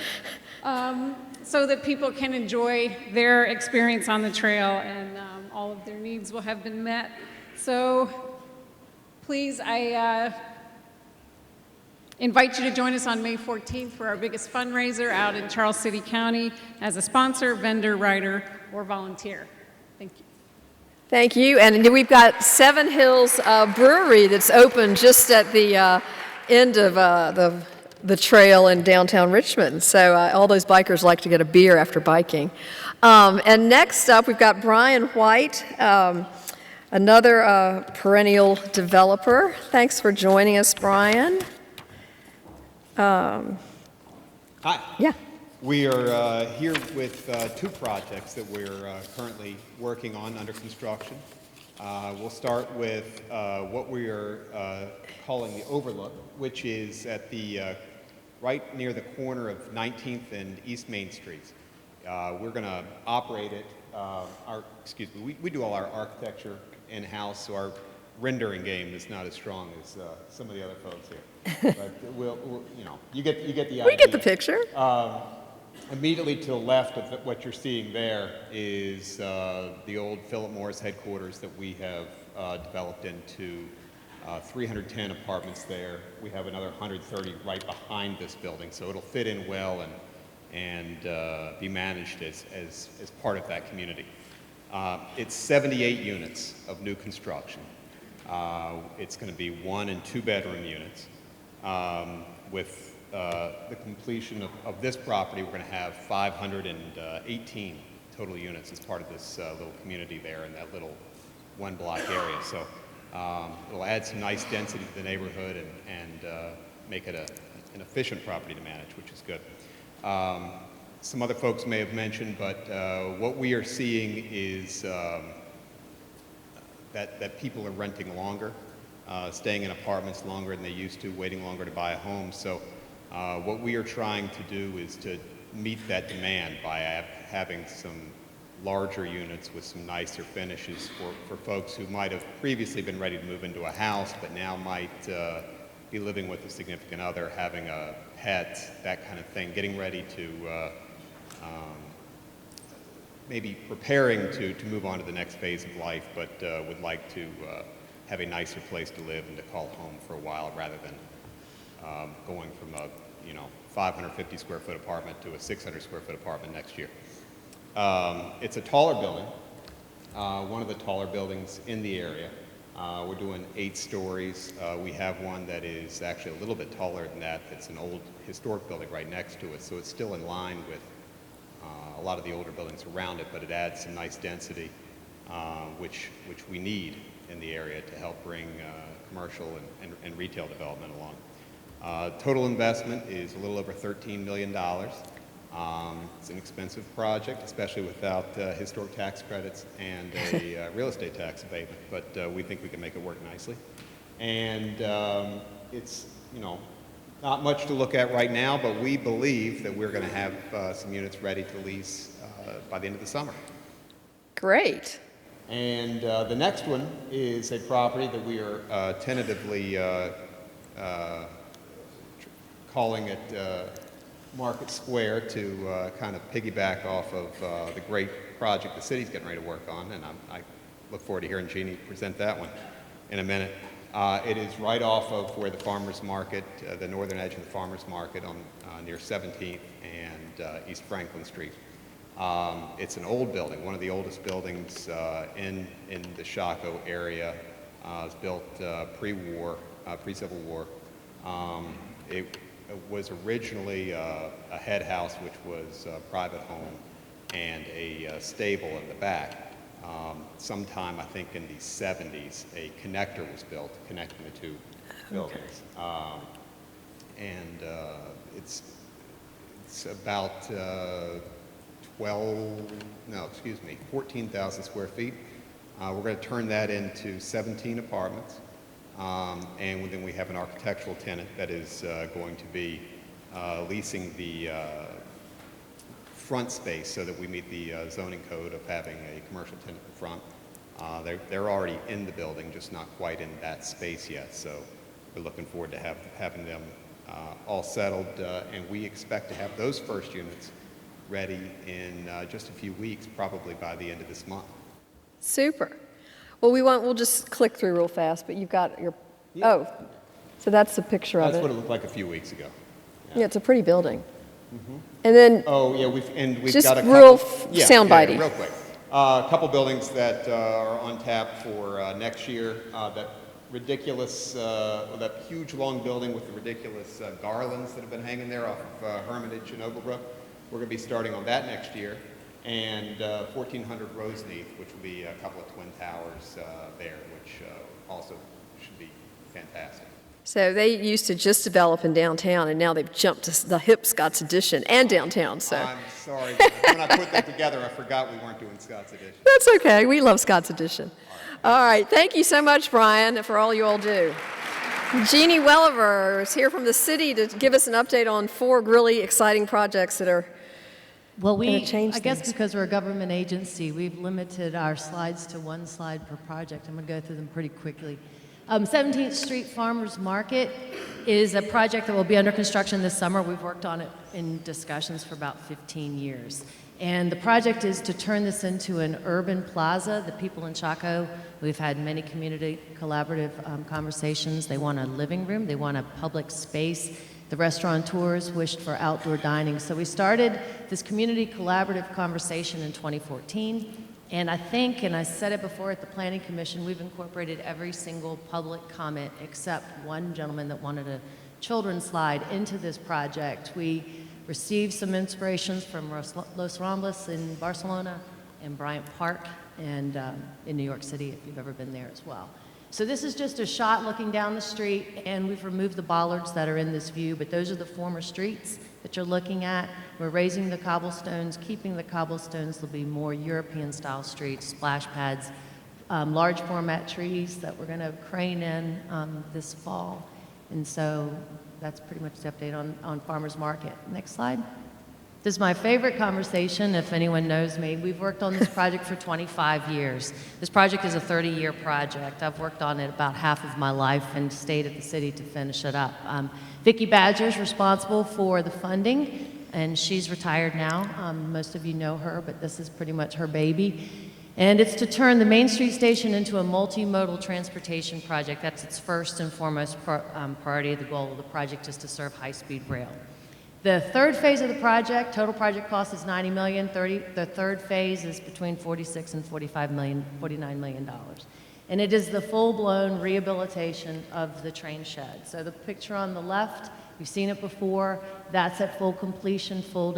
So that people can enjoy their experience on the trail and all of their needs will have been met. So please, I invite you to join us on May 14th for our biggest fundraiser out in Charles City County as a sponsor, vendor, writer, or volunteer. Thank you. Thank you. And we've got Seven Hills Brewery that's open just at the end of the trail in downtown Richmond. So all those bikers like to get a beer after biking. And next up, we've got Brian White, another perennial developer. Thanks for joining us, Brian. Hi. Yeah. We are here with 2 projects that we're currently working on under construction. We'll start with what we are calling the Overlook, which is at the right near the corner of 19th and East Main Streets. We're going to operate it. We do all our architecture in-house, so our rendering game is not as strong as some of the other folks here. But you get the idea. We get the picture. Immediately to the left of what you're seeing there is the old Philip Morris headquarters that we have developed into 310 apartments there. We have another 130 right behind this building, so it'll fit in well and be managed as part of that community. It's 78 units of new construction. It's going to be 1- and 2-bedroom units. With the completion of this property, we're going to have 518 total units as part of this little community there in that little one-block area. So it'll add some nice density to the neighborhood and make it an efficient property to manage, which is good. Some other folks may have mentioned, but what we are seeing is that people are renting longer, staying in apartments longer than they used to, waiting longer to buy a home. So what we are trying to do is to meet that demand by having some larger units with some nicer finishes for folks who might have previously been ready to move into a house, but now might be living with a significant other, having a pet, that kind of thing, getting ready to maybe preparing to move on to the next phase of life, but would like to have a nicer place to live and to call home for a while rather than going from a 550 square foot apartment to a 600 square foot apartment next year. It's a taller building, one of the taller buildings in the area. We're doing 8 stories. We have one that is actually a little bit taller than that. It's an old historic building right next to it, so it's still in line with a lot of the older buildings around it, but it adds some nice density, which we need in the area to help bring commercial and retail development along. Total investment is a little over $13 million. It's an expensive project, especially without historic tax credits and a real estate tax abatement, but we think we can make it work nicely. And it's, not much to look at right now, but we believe that we're going to have some units ready to lease by the end of the summer. Great. And the next one is a property that we are tentatively calling it Market Square to kind of piggyback off of the great project the city's getting ready to work on, and I look forward to hearing Jeannie present that one in a minute. It is right off of where the farmers market, the northern edge of the farmers market on near 17th and East Franklin Street. It's an old building, one of the oldest buildings in the Shaco area. It was built pre-war, pre-Civil War. It was originally a head house, which was a private home, and a stable in the back. Sometime, I think in the 70s, a connector was built connecting the two buildings. It's about 14,000 square feet. We're going to turn that into 17 apartments. And then we have an architectural tenant that is going to be leasing the front space so that we meet the zoning code of having a commercial tenant in front. They're already in the building, just not quite in that space yet. So we're looking forward to having them all settled. And we expect to have those first units ready in just a few weeks, probably by the end of this month. Super. Well, we'll just click through real fast, but you've got your, oh, so that's the picture of it. That's what it looked like a few weeks ago. Yeah, it's a pretty building. And then Oh, yeah, we've just got a couple. real soundbitey. Real quick. A couple buildings that are on tap for next year. That ridiculous, that huge long building with the ridiculous garlands that have been hanging there off of Hermitage and Oglebrook. We're going to be starting on that next year. And 1400 Roseneath, which will be a couple of twin towers there, which also should be fantastic. So they used to just develop in downtown, and now they've jumped to the hip Scott's Addition and downtown. So I'm sorry. When I put that together, I forgot we weren't doing Scott's Addition. that's okay. We love Scott's Addition. All right. Thank you so much, Brian, for all you all do. Jeannie Welliver is here from the city to give us an update on 4 really exciting projects that are Well, gonna change I guess things? because we're a government agency, we've limited our slides to one slide per project. I'm going to go through them pretty quickly. 17th Street Farmers Market is a project that will be under construction this summer. We've worked on it in discussions for about 15 years. And the project is to turn this into an urban plaza. The people in Chaco, we've had many community collaborative conversations. They want a living room, they want a public space. The restaurateurs wished for outdoor dining. So we started this community collaborative conversation in 2014. And I think, and I said it before at the Planning Commission, we've incorporated every single public comment except one gentleman that wanted a children's slide into this project. We received some inspirations from Los Ramblas in Barcelona and Bryant Park and in New York City, if you've ever been there as well. So this is just a shot looking down the street, and we've removed the bollards that are in this view, but those are the former streets that you're looking at. We're raising the cobblestones, keeping the cobblestones. There'll be more European-style streets, splash pads, large format trees that we're going to crane in this fall. And so that's pretty much the update on Farmers Market. Next slide. This is my favorite conversation, if anyone knows me. We've worked on this project for 25 years. This project is a 30-year project. I've worked on it about half of my life and stayed at the city to finish it up. Vicki Badger's responsible for the funding, and she's retired now. Most of you know her, but this is pretty much her baby. And it's to turn the Main Street Station into a multimodal transportation project. That's its first and foremost priority. The goal of the project is to serve high-speed rail. The third phase of the project, total project cost is $90 million. The third phase is between $46 and $49 million. And it is the full-blown rehabilitation of the train shed. So the picture on the left, you've seen it before, that's at full completion, full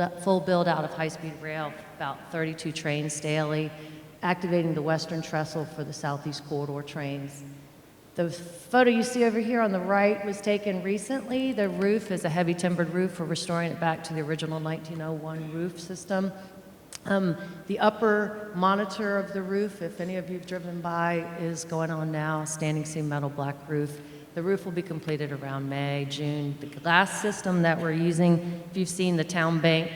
build-out of high-speed rail, about 32 trains daily, activating the western trestle for the southeast corridor trains. The photo you see over here on the right was taken recently. The roof is a heavy timbered roof. We're restoring it back to the original 1901 roof system. The upper monitor of the roof, if any of you have driven by, is going on now, standing seam metal black roof. The roof will be completed around May, June. The glass system that we're using, if you've seen the Town Bank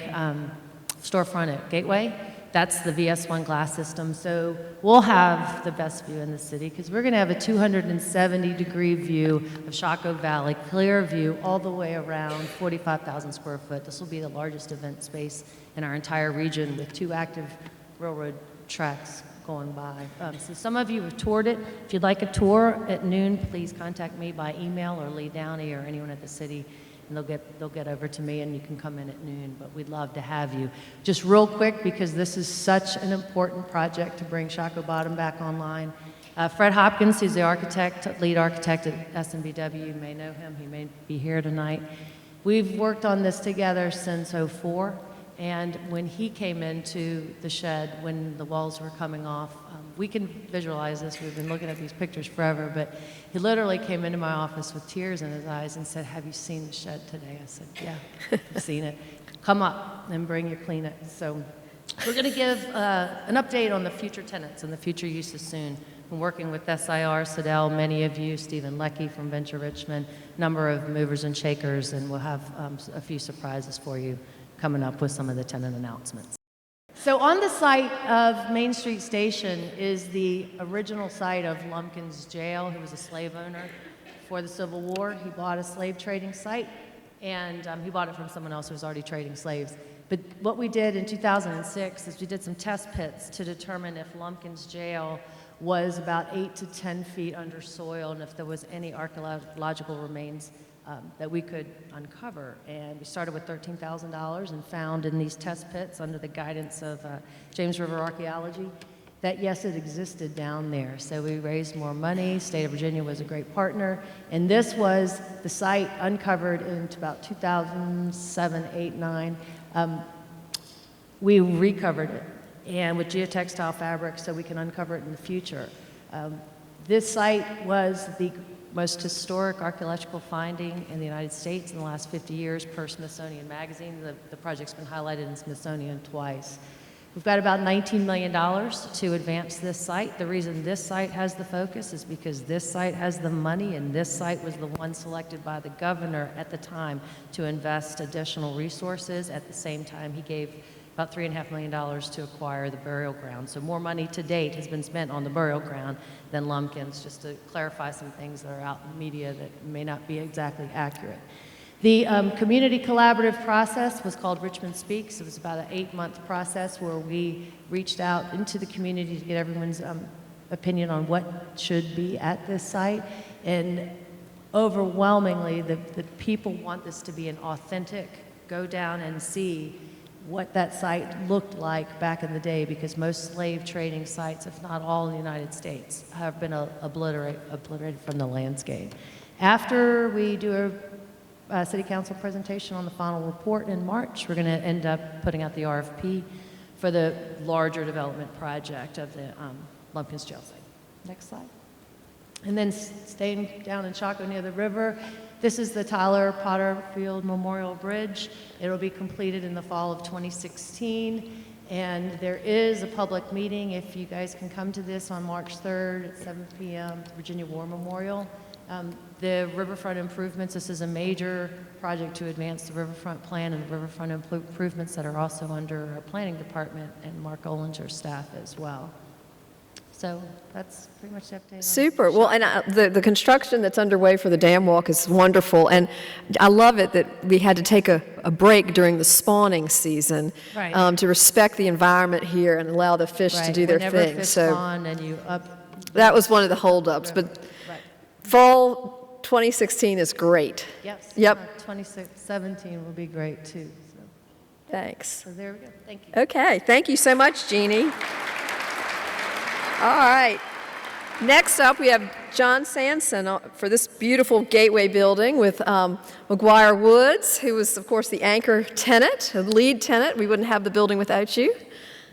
storefront at Gateway, that's the VS1 glass system. So we'll have the best view in the city because we're going to have a 270-degree view of Chaco Valley, clear view all the way around, 45,000 square foot. This will be the largest event space in our entire region with 2 active railroad tracks going by. So some of you have toured it. If you'd like a tour at noon, please contact me by email or Lee Downey or anyone at the city. And they'll get over to me and you can come in at noon, but we'd love to have you. Just real quick, because this is such an important project to bring Chaco Bottom back online. Fred Hopkins, who's the architect, lead architect at SMBW, you may know him, he may be here tonight. We've worked on this together since '04, and when he came into the shed, when the walls were coming off, we can visualize this, we've been looking at these pictures forever, but he literally came into my office with tears in his eyes and said, "Have you seen the shed today?" I said, "Yeah, I've seen it. Come up and bring your Kleenex." So we're going to give an update on the future tenants and the future uses soon. I'm working with SIR, Sedell, many of you, Stephen Leckie from Venture Richmond, number of movers and shakers, and we'll have a few surprises for you coming up with some of the tenant announcements. So on the site of Main Street Station is the original site of Lumpkin's Jail, who was a slave owner before the Civil War. He bought a slave trading site, and he bought it from someone else who was already trading slaves. But what we did in 2006 is we did some test pits to determine if Lumpkin's Jail was about 8 to 10 feet under soil and if there was any archaeological remains that we could uncover. And we started with $13,000 and found in these test pits under the guidance of James River Archaeology that yes, it existed down there. So we raised more money. State of Virginia was a great partner. And this was the site uncovered in about 2007, 8, 9. We recovered it and with geotextile fabric so we can uncover it in the future. This site was the most historic archaeological finding in the United States in the last 50 years per Smithsonian Magazine. The project's been highlighted in Smithsonian twice. We've got about $19 million to advance this site. The reason this site has the focus is because this site has the money, and this site was the one selected by the governor at the time to invest additional resources. At the same time, he gave about $3.5 million to acquire the burial ground. So more money to date has been spent on the burial ground than Lumpkins, just to clarify some things that are out in the media that may not be exactly accurate. The community collaborative process was called Richmond Speaks. It was about an 8-month process where we reached out into the community to get everyone's opinion on what should be at this site. And overwhelmingly, the people want this to be an authentic, go down and see what that site looked like back in the day, because most slave trading sites, if not all in the United States, have been obliterated from the landscape. After we do a City Council presentation on the final report in March, we're going to end up putting out the RFP for the larger development project of the Lumpkins jail site. Next slide. And then staying down in Chaco near the river, this is the Tyler Potterfield Memorial Bridge. It'll be completed in the fall of 2016. And there is a public meeting, if you guys can come to this, on March 3rd at 7 p.m., Virginia War Memorial. The riverfront improvements, this is a major project to advance the riverfront plan and the riverfront improvements that are also under our planning department and Mark Ollinger's staff as well. So that's pretty much the update. Super. Well, and the construction that's underway for the dam walk is wonderful. And I love it that we had to take a break during the spawning season, Right. To respect the environment here and allow the fish to do their Whenever thing. fish So spawn and you that was one of the holdups. But Right. fall 2016 is great. Yes. Yep. 2017 will be great too. So, Thanks. so there we go. Thank you. Okay. Thank you so much, Jeannie. All right. Next up, we have John Sansom for this beautiful gateway building with McGuire Woods, who was, of course, the anchor tenant, the lead tenant. We wouldn't have the building without you.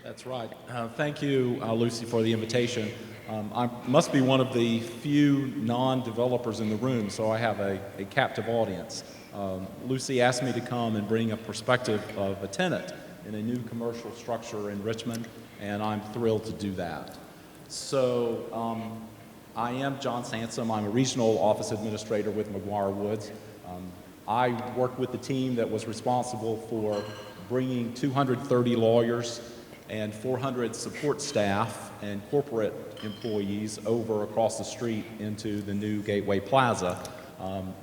That's right. Thank you, Lucy, for the invitation. I must be one of the few non-developers in the room, so I have a captive audience. Lucy asked me to come and bring a perspective of a tenant in a new commercial structure in Richmond, and I'm thrilled to do that. So I am John Sansom. I'm a regional office administrator with McGuire Woods. I worked with the team that was responsible for bringing 230 lawyers and 400 support staff and corporate employees over across the street into the new Gateway Plaza.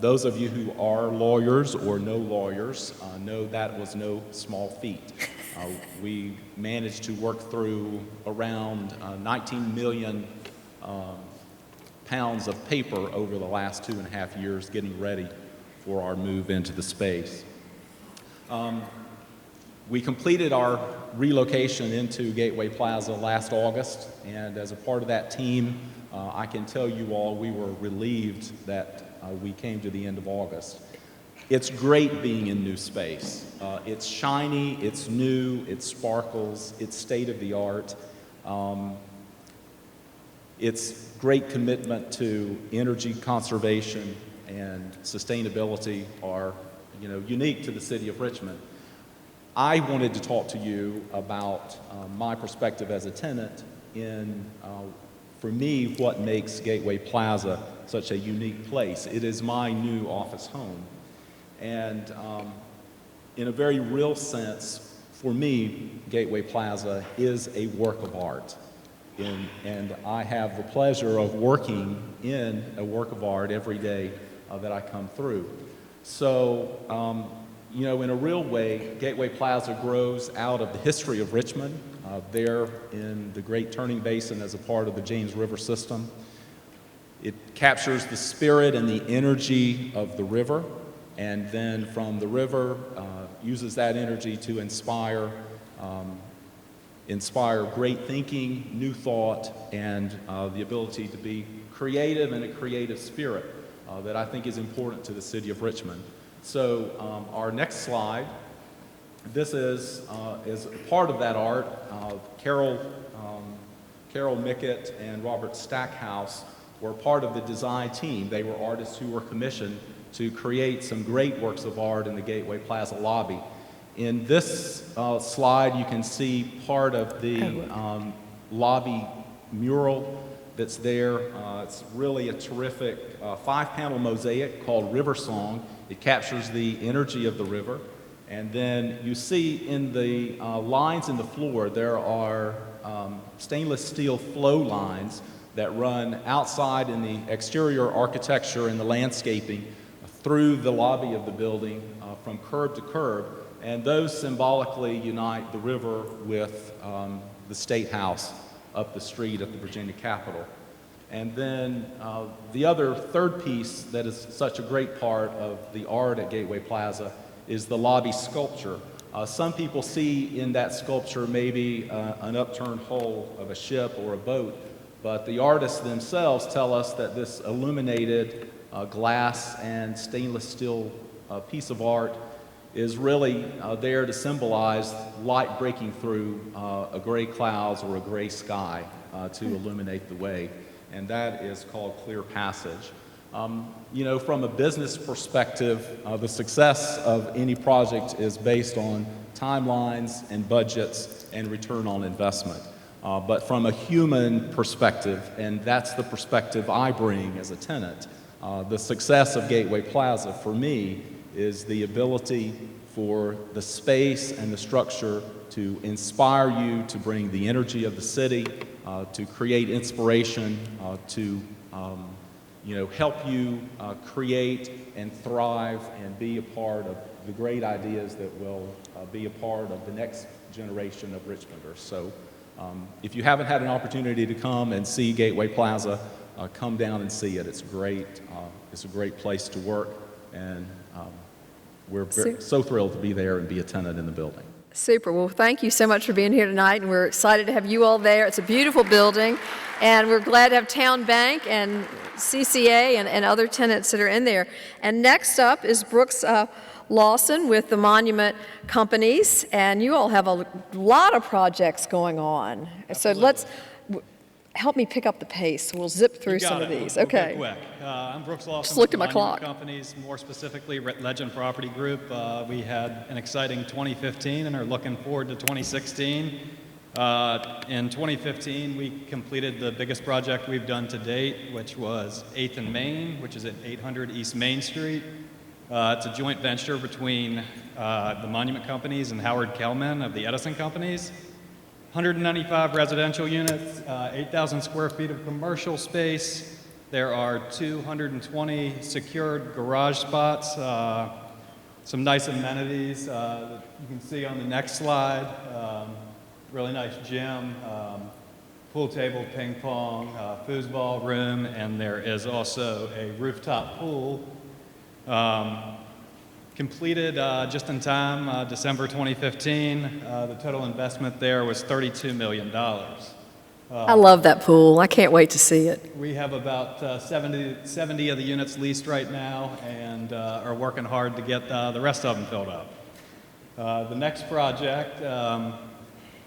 Those of you who are lawyers or know lawyers know that was no small feat. We managed to work through around 19 million pounds of paper over the last 2.5 years getting ready for our move into the space. We completed our relocation into Gateway Plaza last August, and as a part of that team, I can tell you all we were relieved that we came to the end of August. It's great being in new space. It's shiny, it's new, it sparkles, it's state-of-the-art. It's great commitment to energy conservation and sustainability are, unique to the city of Richmond. I wanted to talk to you about my perspective as a tenant in, for me, what makes Gateway Plaza such a unique place. It is my new office home. And in a very real sense, for me, Gateway Plaza is a work of art. And I have the pleasure of working in a work of art every day that I come through. So, in a real way, Gateway Plaza grows out of the history of Richmond, there in the Great Turning Basin as a part of the James River system. It captures the spirit and the energy of the river, and then from the river uses that energy to inspire great thinking, new thought, and the ability to be creative and a creative spirit that I think is important to the city of Richmond. So our next slide, this is part of that art. Carol Mickett and Robert Stackhouse were part of the design team. They were artists who were commissioned to create some great works of art in the Gateway Plaza lobby. In this slide, you can see part of the lobby mural that's there. It's really a terrific 5-panel mosaic called River Song. It captures the energy of the river, And then you see in the lines in the floor, there are stainless steel flow lines that run outside in the exterior architecture and the landscaping through the lobby of the building from curb to curb. And those symbolically unite the river with the State House up the street at the Virginia Capitol. And then the other third piece that is such a great part of the art at Gateway Plaza is the lobby sculpture. Some people see in that sculpture maybe an upturned hull of a ship or a boat, but the artists themselves tell us that this illuminated glass and stainless steel piece of art is really there to symbolize light breaking through a gray clouds or a gray sky to illuminate the way. And that is called Clear Passage. You know, from a business perspective, the success of any project is based on timelines and budgets and return on investment. But from a human perspective, and that's the perspective I bring as a tenant, the success of Gateway Plaza for me is the ability for the space and the structure to inspire you to bring the energy of the city, to create inspiration, to you know, help you create and thrive and be a part of the great ideas that will be a part of the next generation of Richmonders. So if you haven't had an opportunity to come and see Gateway Plaza, come down and see it. It's great. It's a great place to work, and we're so thrilled to be there and be a tenant in the building. Super. Well, thank you so much for being here tonight, and we're excited to have you all there. It's a beautiful building, and we're glad to have Town Bank and CCA and other tenants that are in there. And next up is Brooks Lawson with the Monument Companies, and you all have a lot of projects going on. Absolutely. So let's help me pick up the pace. We'll zip through some of these. We'll okay. go quick. I'm Brooks Lawson. Just looked at my with Monument clock. Companies, more specifically Legend Property Group. We had an exciting 2015 and are looking forward to 2016. In 2015, we completed the biggest project we've done to date, which was 8th and Main, which is at 800 East Main Street. It's a joint venture between the Monument Companies and Howard Kellman of the Edison Companies. 195 residential units, 8,000 square feet of commercial space. There are 220 secured garage spots, some nice amenities that you can see on the next slide. Really nice gym, pool table, ping pong, foosball room, and there is also a rooftop pool. Completed just in time, December 2015. The total investment there was $32 million. I love that pool. I can't wait to see it. We have about 70 of the units leased right now and are working hard to get the rest of them filled up. The next project,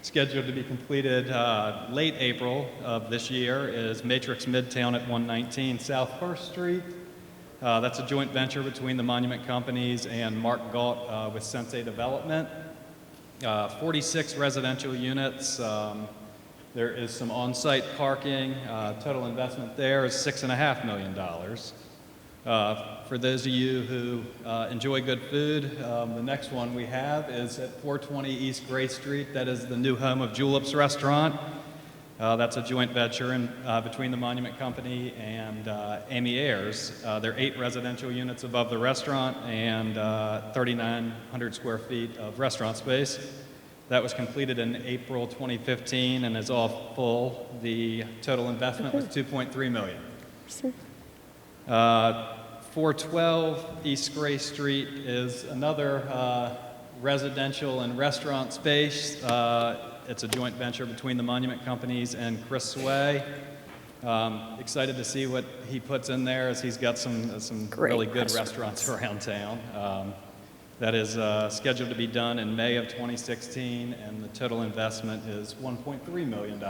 scheduled to be completed late April of this year, is Matrix Midtown at 119 South 1st Street. That's a joint venture between the Monument Companies and Mark Galt with Sensei Development. 46 residential units. There is some on-site parking. Total investment there is $6.5 million. For those of you who enjoy good food, the next one we have is at 420 East Gray Street. That is the new home of Julep's Restaurant. That's a joint venture between the Monument Company and Amy Ayers. There are 8 residential units above the restaurant and 3,900 square feet of restaurant space. That was completed in April 2015 and is all full. The total investment was $2.3 million. 412 East Gray Street is another residential and restaurant space. It's a joint venture between the Monument Companies and Chris Sway. Excited to see what he puts in there, as he's got some really good restaurants around town. That is scheduled to be done in May of 2016, and the total investment is $1.3 million.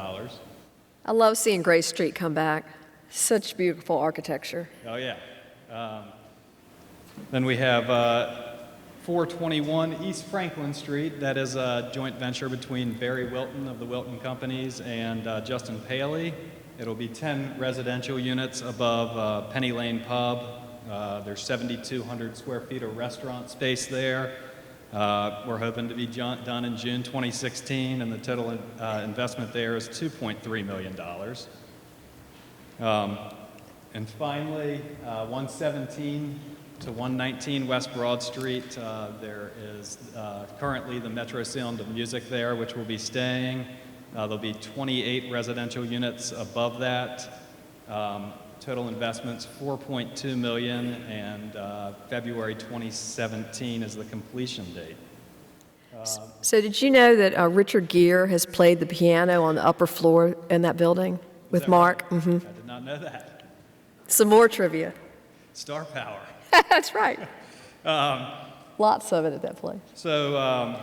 I love seeing Gray Street come back. Such beautiful architecture. Oh, yeah. Then we have 421 East Franklin Street. That is a joint venture between Barry Wilton of the Wilton Companies and Justin Paley. It'll be 10 residential units above Penny Lane Pub. There's 7,200 square feet of restaurant space there. We're hoping to be done in June 2016, and the total investment there is $2.3 million. And finally, 117 to 119 West Broad Street, there is currently the Metro Sound of Music there, which will be staying. There'll be 28 residential units above that. Total investments $4.2 million, and February 2017 is the completion date. So did you know that Richard Gere has played the piano on the upper floor in that building with Mark? Right? I did not know that. Some more trivia. Star power. That's right. Lots of it at that place. So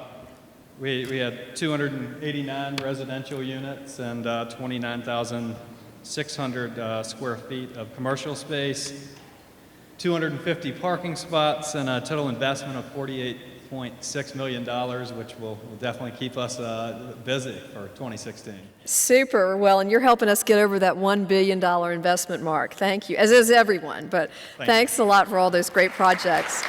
we had 289 residential units and 29,600 square feet of commercial space, 250 parking spots, and a total investment of $48.6 million, which will definitely keep us busy for 2016. Super. Well, and you're helping us get over that $1 billion investment mark. Thank you, as is everyone. But thanks a lot for all those great projects.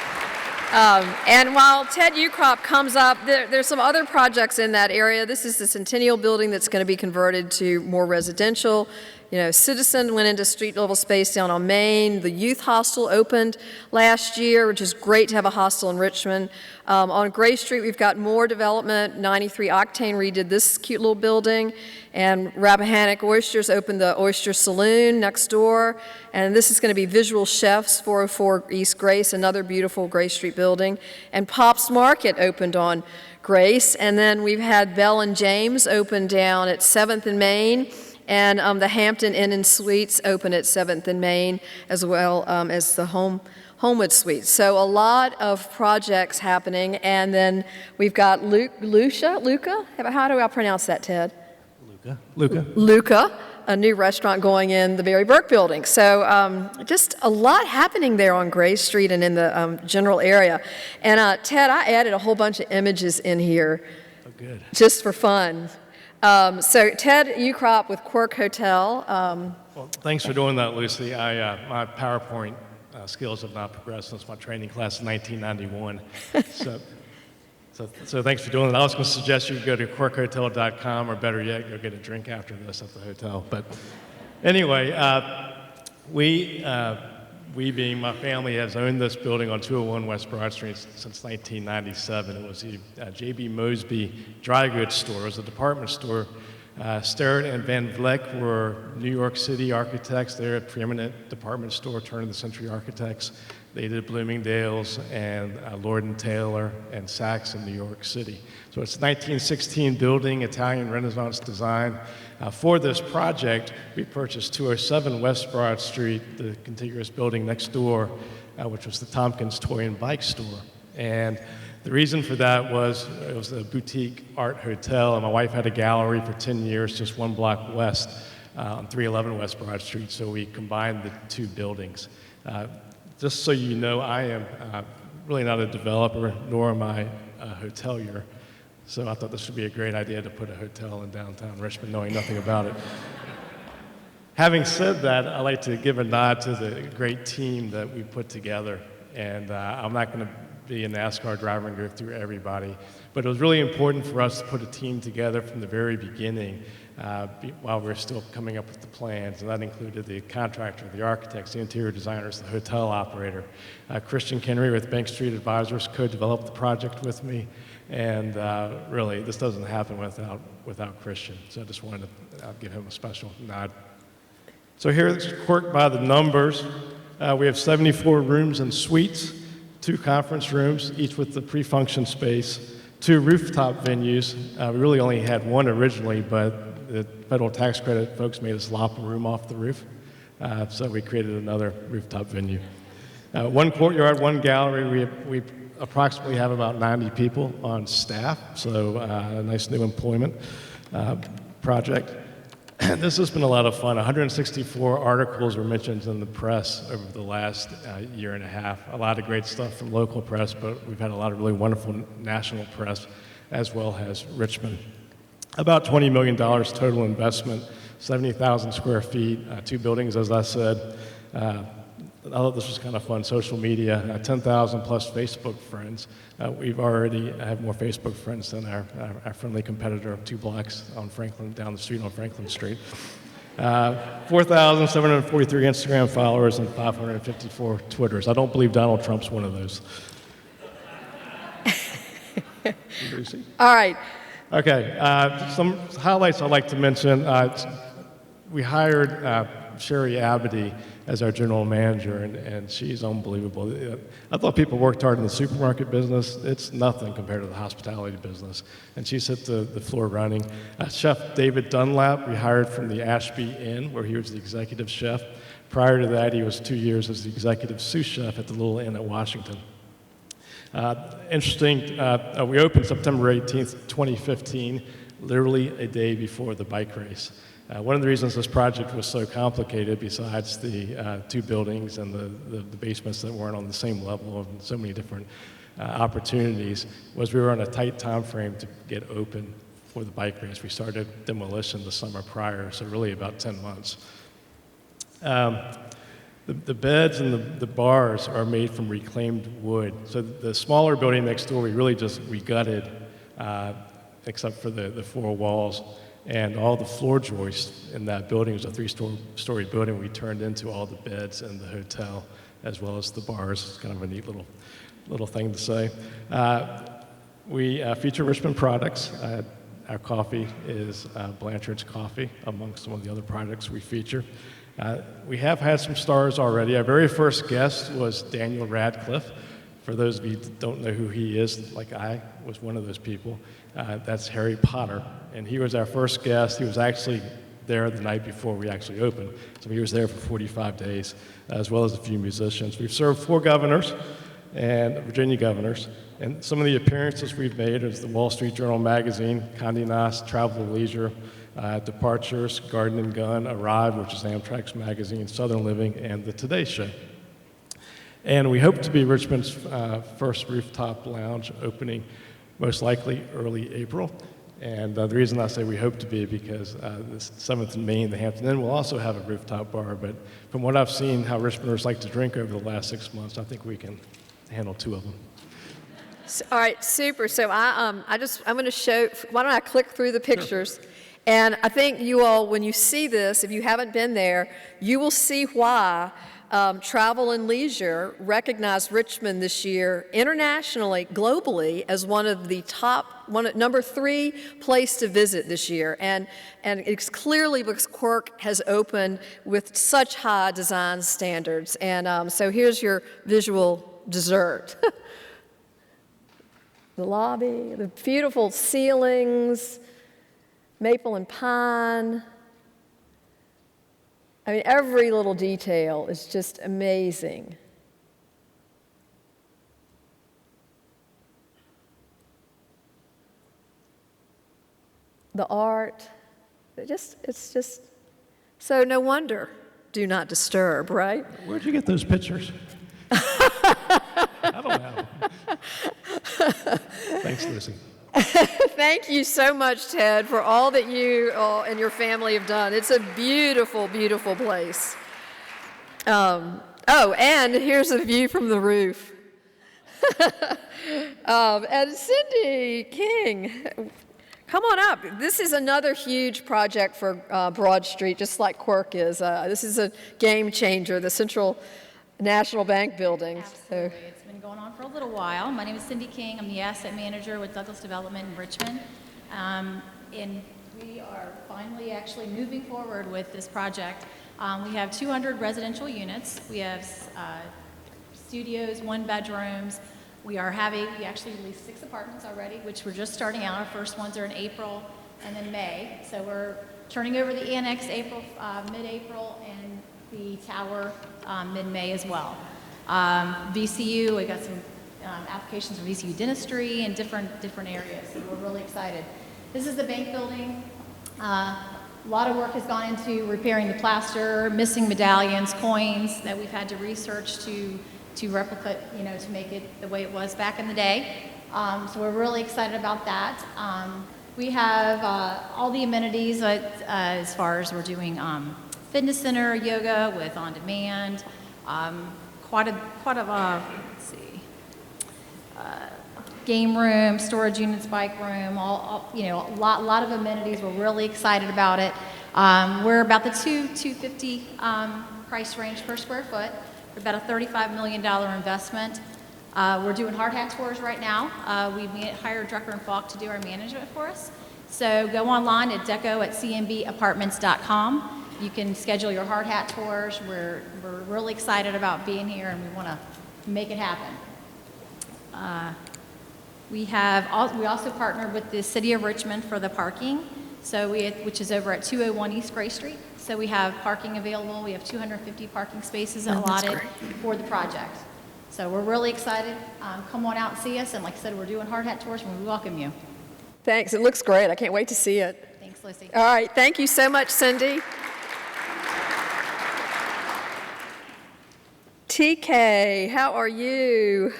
And while Ted Ukrop comes up, there's some other projects in that area. This is the Centennial Building that's going to be converted to more residential. You know, Citizen went into street level space down on Main. The youth hostel opened last year, which is great to have a hostel in Richmond. On Gray Street, we've got more development. 93 Octane redid this cute little building. And Rappahannock Oysters opened the Oyster Saloon next door. And this is going to be Visual Chefs, 404 East Grace, another beautiful Gray Street building. And Pop's Market opened on Grace. And then we've had Bell and James open down at 7th and Main. And the Hampton Inn and Suites open at 7th and Main, as well as the Homewood Suites. So a lot of projects happening. And then we've got Luca? How do I pronounce that, Ted? Luca, a new restaurant going in the Barry Burke building. So just a lot happening there on Gray Street and in the general area. And Ted, I added a whole bunch of images in here just for fun. So Ted Ukrop with Quirk Hotel. Well, thanks for doing that, Lucy. My PowerPoint skills have not progressed since my training class in 1991. So thanks for doing that. I was going to suggest you go to quirkhotel.com, or better yet, go get a drink after this at the hotel. But anyway, we being my family has owned this building on 201 West Broad Street since 1997. It was the J.B. Mosby dry goods store. It was a department store. Starrett and Van Vleck were New York City architects. They're a preeminent department store, turn-of-the-century architects. They did Bloomingdale's and Lord & Taylor and Saks in New York City. So it's a 1916 building, Italian Renaissance design. For this project, we purchased 207 West Broad Street, the contiguous building next door, which was the Tompkins Toy and Bike Store. And the reason for that was it was a boutique art hotel, and my wife had a gallery for 10 years, just one block west on 311 West Broad Street, so we combined the two buildings. Just so you know, I am really not a developer, nor am I a hotelier. So I thought this would be a great idea to put a hotel in downtown Richmond, knowing nothing about it. Having said that, I'd like to give a nod to the great team that we put together. And I'm not going to be a NASCAR driver and go through everybody, but it was really important for us to put a team together from the very beginning while we were still coming up with the plans. And that included the contractor, the architects, the interior designers, the hotel operator. Christian Kennery with Bank Street Advisors co-developed the project with me. And really, this doesn't happen without Christian. So I just wanted to give him a special nod. So here it's Quirk by the numbers. We have 74 rooms and suites, 2 conference rooms, each with the pre-function space, 2 rooftop venues. We really only had one originally, but the federal tax credit folks made us lop a room off the roof. So we created another rooftop venue. 1 courtyard, 1 gallery. We approximately have about 90 people on staff, so a nice new employment project. This has been a lot of fun. 164 articles were mentioned in the press over the last year and a half. A lot of great stuff from local press, but we've had a lot of really wonderful national press, as well as Richmond. About $20 million total investment, 70,000 square feet, 2 buildings, as I said. I thought this was kind of fun. Social media, 10,000 plus Facebook friends. We've already have more Facebook friends than our friendly competitor 2 blocks on Franklin, down the street on Franklin Street. 4,743 Instagram followers and 554 Twitters. I don't believe Donald Trump's one of those. All right. Okay, some highlights I'd like to mention. We hired Sherry Abity as our general manager, and she's unbelievable. I thought people worked hard in the supermarket business. It's nothing compared to the hospitality business. And she's hit the floor running. Chef David Dunlap, we hired from the Ashby Inn, where he was the executive chef. Prior to that, he was 2 years as the executive sous chef at the Little Inn at Washington. Interesting, we opened September 18th, 2015, literally a day before the bike race. One of the reasons this project was so complicated, besides the 2 buildings and the basements that weren't on the same level of so many different opportunities, was we were on a tight time frame to get open for the bike race. We started demolition the summer prior, so really about 10 months. The beds and the bars are made from reclaimed wood. So the smaller building next door, we gutted, except for the 4 walls. And all the floor joists in that building, it was a 3-story building, we turned into all the beds in the hotel, as well as the bars. It's kind of a neat little thing to say. We feature Richmond products. Our coffee is Blanchard's Coffee, amongst some of the other products we feature. We have had some stars already. Our very first guest was Daniel Radcliffe. For those of you that don't know who he is, like I was one of those people, that's Harry Potter. And he was our first guest. He was actually there the night before we actually opened. So he was there for 45 days, as well as a few musicians. We've served 4 governors and Virginia governors. And some of the appearances we've made is the Wall Street Journal magazine, Condé Nast, Travel and Leisure, Departures, Garden and Gun, Arrive, which is Amtrak's magazine, Southern Living, and The Today Show. And we hope to be Richmond's first rooftop lounge, opening most likely early April. And the reason I say we hope to be because the 7th and Main, the Hampton Inn, will also have a rooftop bar. But from what I've seen how Richmonders like to drink over the last 6 months, I think we can handle 2 of them. All right, super. So I'm going to show, why don't I click through the pictures? And I think you all, when you see this, if you haven't been there, you will see why Travel and Leisure recognized Richmond this year internationally, globally, as one of the number 3 place to visit this year. And it's clearly because Quirk has opened with such high design standards. And so here's your visual dessert. The lobby, the beautiful ceilings, maple and pine. I mean, every little detail is just amazing. The art, it's just, so no wonder, do not disturb, right? Where'd you get those pictures? I don't know. Thanks, Lucy. Thank you so much, Ted, for all that you and your family have done. It's a beautiful, beautiful place. And here's a view from the roof. And Cindy King, come on up. This is another huge project for Broad Street, just like Quirk is. This is a game changer, the Central National Bank building. Absolutely. So. It's been going on for a little while. My name is Cindy King. I'm the asset manager with Douglas Development in Richmond. And we are finally actually moving forward with this project. We have 200 residential units. We have studios, 1 bedrooms. We actually leased 6 apartments already, which we're just starting out. Our first ones are in April and then May. So we're turning over the annex mid-April, and the tower mid-May as well. VCU, we got some applications for VCU dentistry and different areas, so we're really excited. This is the bank building. A lot of work has gone into repairing the plaster, missing medallions, coins that we've had to research to replicate, to make it the way it was back in the day. So we're really excited about that. We have all the amenities as far as we're doing fitness center, yoga with on-demand. Quite a let's see, game room, storage units, bike room, a lot of amenities. We're really excited about it. We're about the $250 price range per square foot. We're about a $35 million investment. We're doing hard hat tours right now. We hired Drucker and Falk to do our management for us. So go online at deco@cmbapartments.com. You can schedule your hard hat tours. We're really excited about being here, and we want to make it happen. We also partnered with the City of Richmond for the parking, which is over at 201 East Gray Street. So we have parking available. We have 250 parking spaces allotted for the project. So we're really excited. Come on out and see us. And like I said, we're doing hard hat tours, and we welcome you. Thanks. It looks great. I can't wait to see it. Thanks, Lucy. All right. Thank you so much, Cindy. TK, how are you?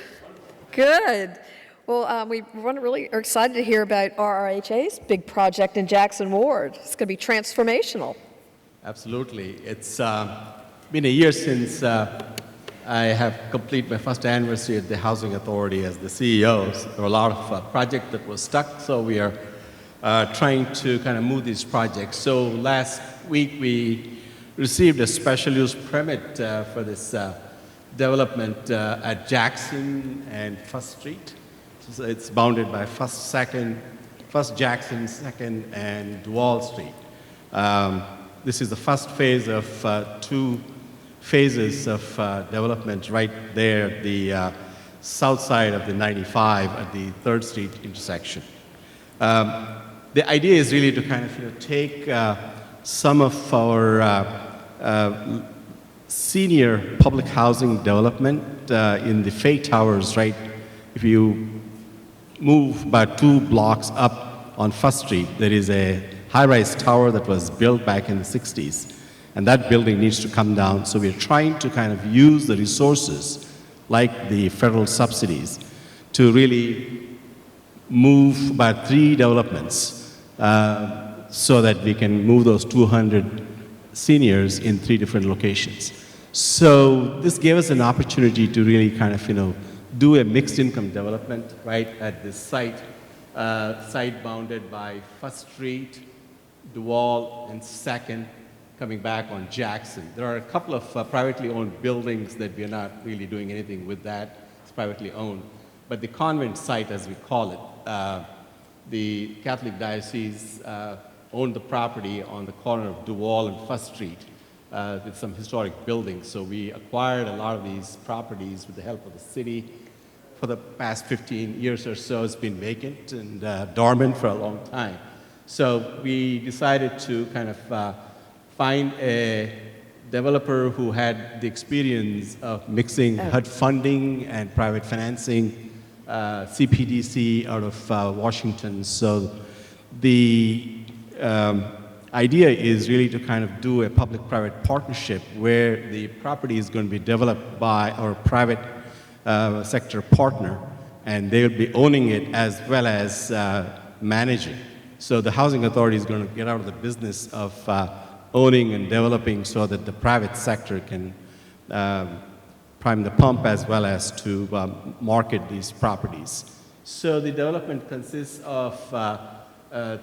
Good. Well, we really are excited to hear about RRHA's big project in Jackson Ward. It's going to be transformational. Absolutely. It's been a year since I have completed my first anniversary at the Housing Authority as the CEO. There were a lot of projects that were stuck, so we are trying to kind of move these projects. So last week we received a special use permit for this development at Jackson and First Street. So it's bounded by First Jackson, Second, and Duval Street. This is the first phase of 2 phases of development right there at the south side of the 95 at the 3rd Street intersection. The idea is really to kind of take some of our senior public housing development in the Fay Towers, right? If you move about 2 blocks up on First Street, there is a high-rise tower that was built back in the 60s. And that building needs to come down. So we're trying to kind of use the resources, like the federal subsidies, to really move about 3 developments so that we can move those 200 seniors in 3 different locations. So this gave us an opportunity to really kind of, do a mixed income development right at this site, site bounded by First Street, Duval, and Second, coming back on Jackson. There are a couple of privately owned buildings that we are not really doing anything with that. It's privately owned. But the convent site, as we call it, the Catholic Diocese owned the property on the corner of Duval and First Street with some historic buildings. So we acquired a lot of these properties with the help of the city. For the past 15 years or so, it's been vacant and dormant for a long time. So we decided to kind of find a developer who had the experience of mixing HUD funding and private financing, CPDC out of Washington. So the idea is really to kind of do a public-private partnership where the property is going to be developed by our private sector partner, and they will be owning it as well as managing. So the Housing Authority is going to get out of the business of owning and developing so that the private sector can prime the pump as well as to market these properties. So the development consists of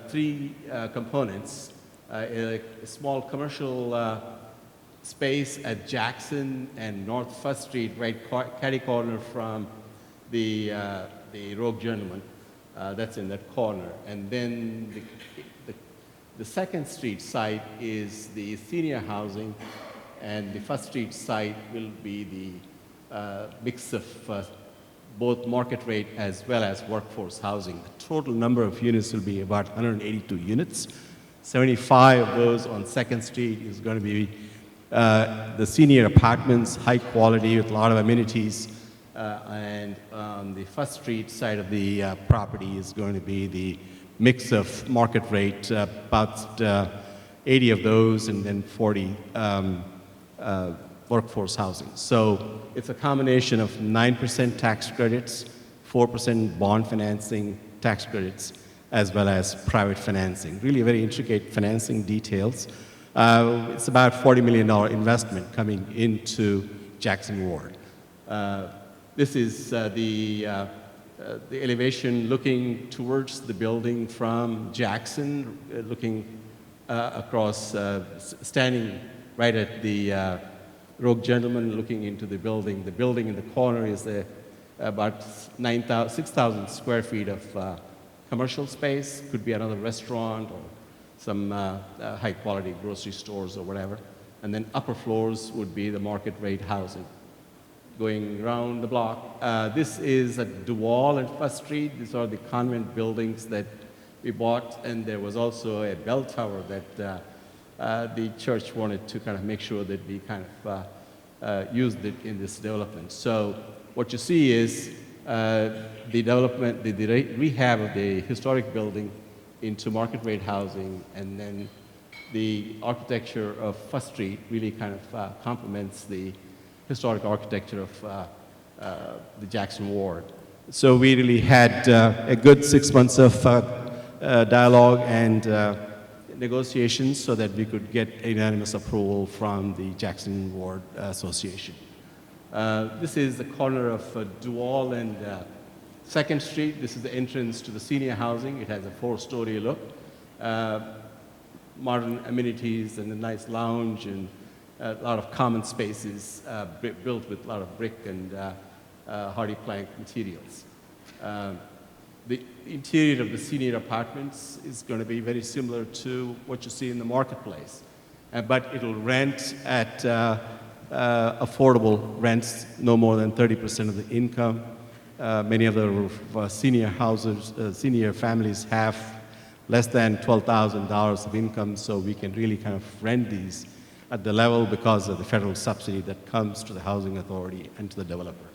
3 components. A small commercial space at Jackson and North First Street, right catty corner from the Rogue Gentleman. That's in that corner. And then the Second Street site is the senior housing, and the First Street site will be the mix of both market rate as well as workforce housing. The total number of units will be about 182 units. 75 of those on Second Street is going to be the senior apartments, high quality with a lot of amenities. And on the First Street side of the property is going to be the mix of market rate, about 80 of those, and then 40 workforce housing. So it's a combination of 9% tax credits, 4% bond financing tax credits, as well as private financing. Really very intricate financing details. It's about $40 million investment coming into Jackson Ward. This is the elevation looking towards the building from Jackson, looking across, standing right at the Rogue Gentleman looking into the building. The building in the corner is about 6,000 square feet of commercial space. Could be another restaurant or some high-quality grocery stores or whatever. And then upper floors would be the market rate housing. Going around the block, this is at Duval and First Street. These are the convent buildings that we bought, and there was also a bell tower that the church wanted to kind of make sure that we kind of used it in this development. So what you see is the development, the rehab of the historic building into market rate housing, and then the architecture of First Street really kind of complements the historic architecture of the Jackson Ward. So we really had a good 6 months of dialogue and negotiations so that we could get unanimous approval from the Jackson Ward Association. This is the corner of Duval and 2nd Street. This is the entrance to the senior housing. It has a 4-story look. Modern amenities and a nice lounge and a lot of common spaces built with a lot of brick and hardy plank materials. The interior of the senior apartments is going to be very similar to what you see in the marketplace, but it'll rent at affordable rents, no more than 30% of the income. Many of the senior houses, senior families have less than $12,000 of income, so we can really kind of rent these at the level because of the federal subsidy that comes to the housing authority and to the developer.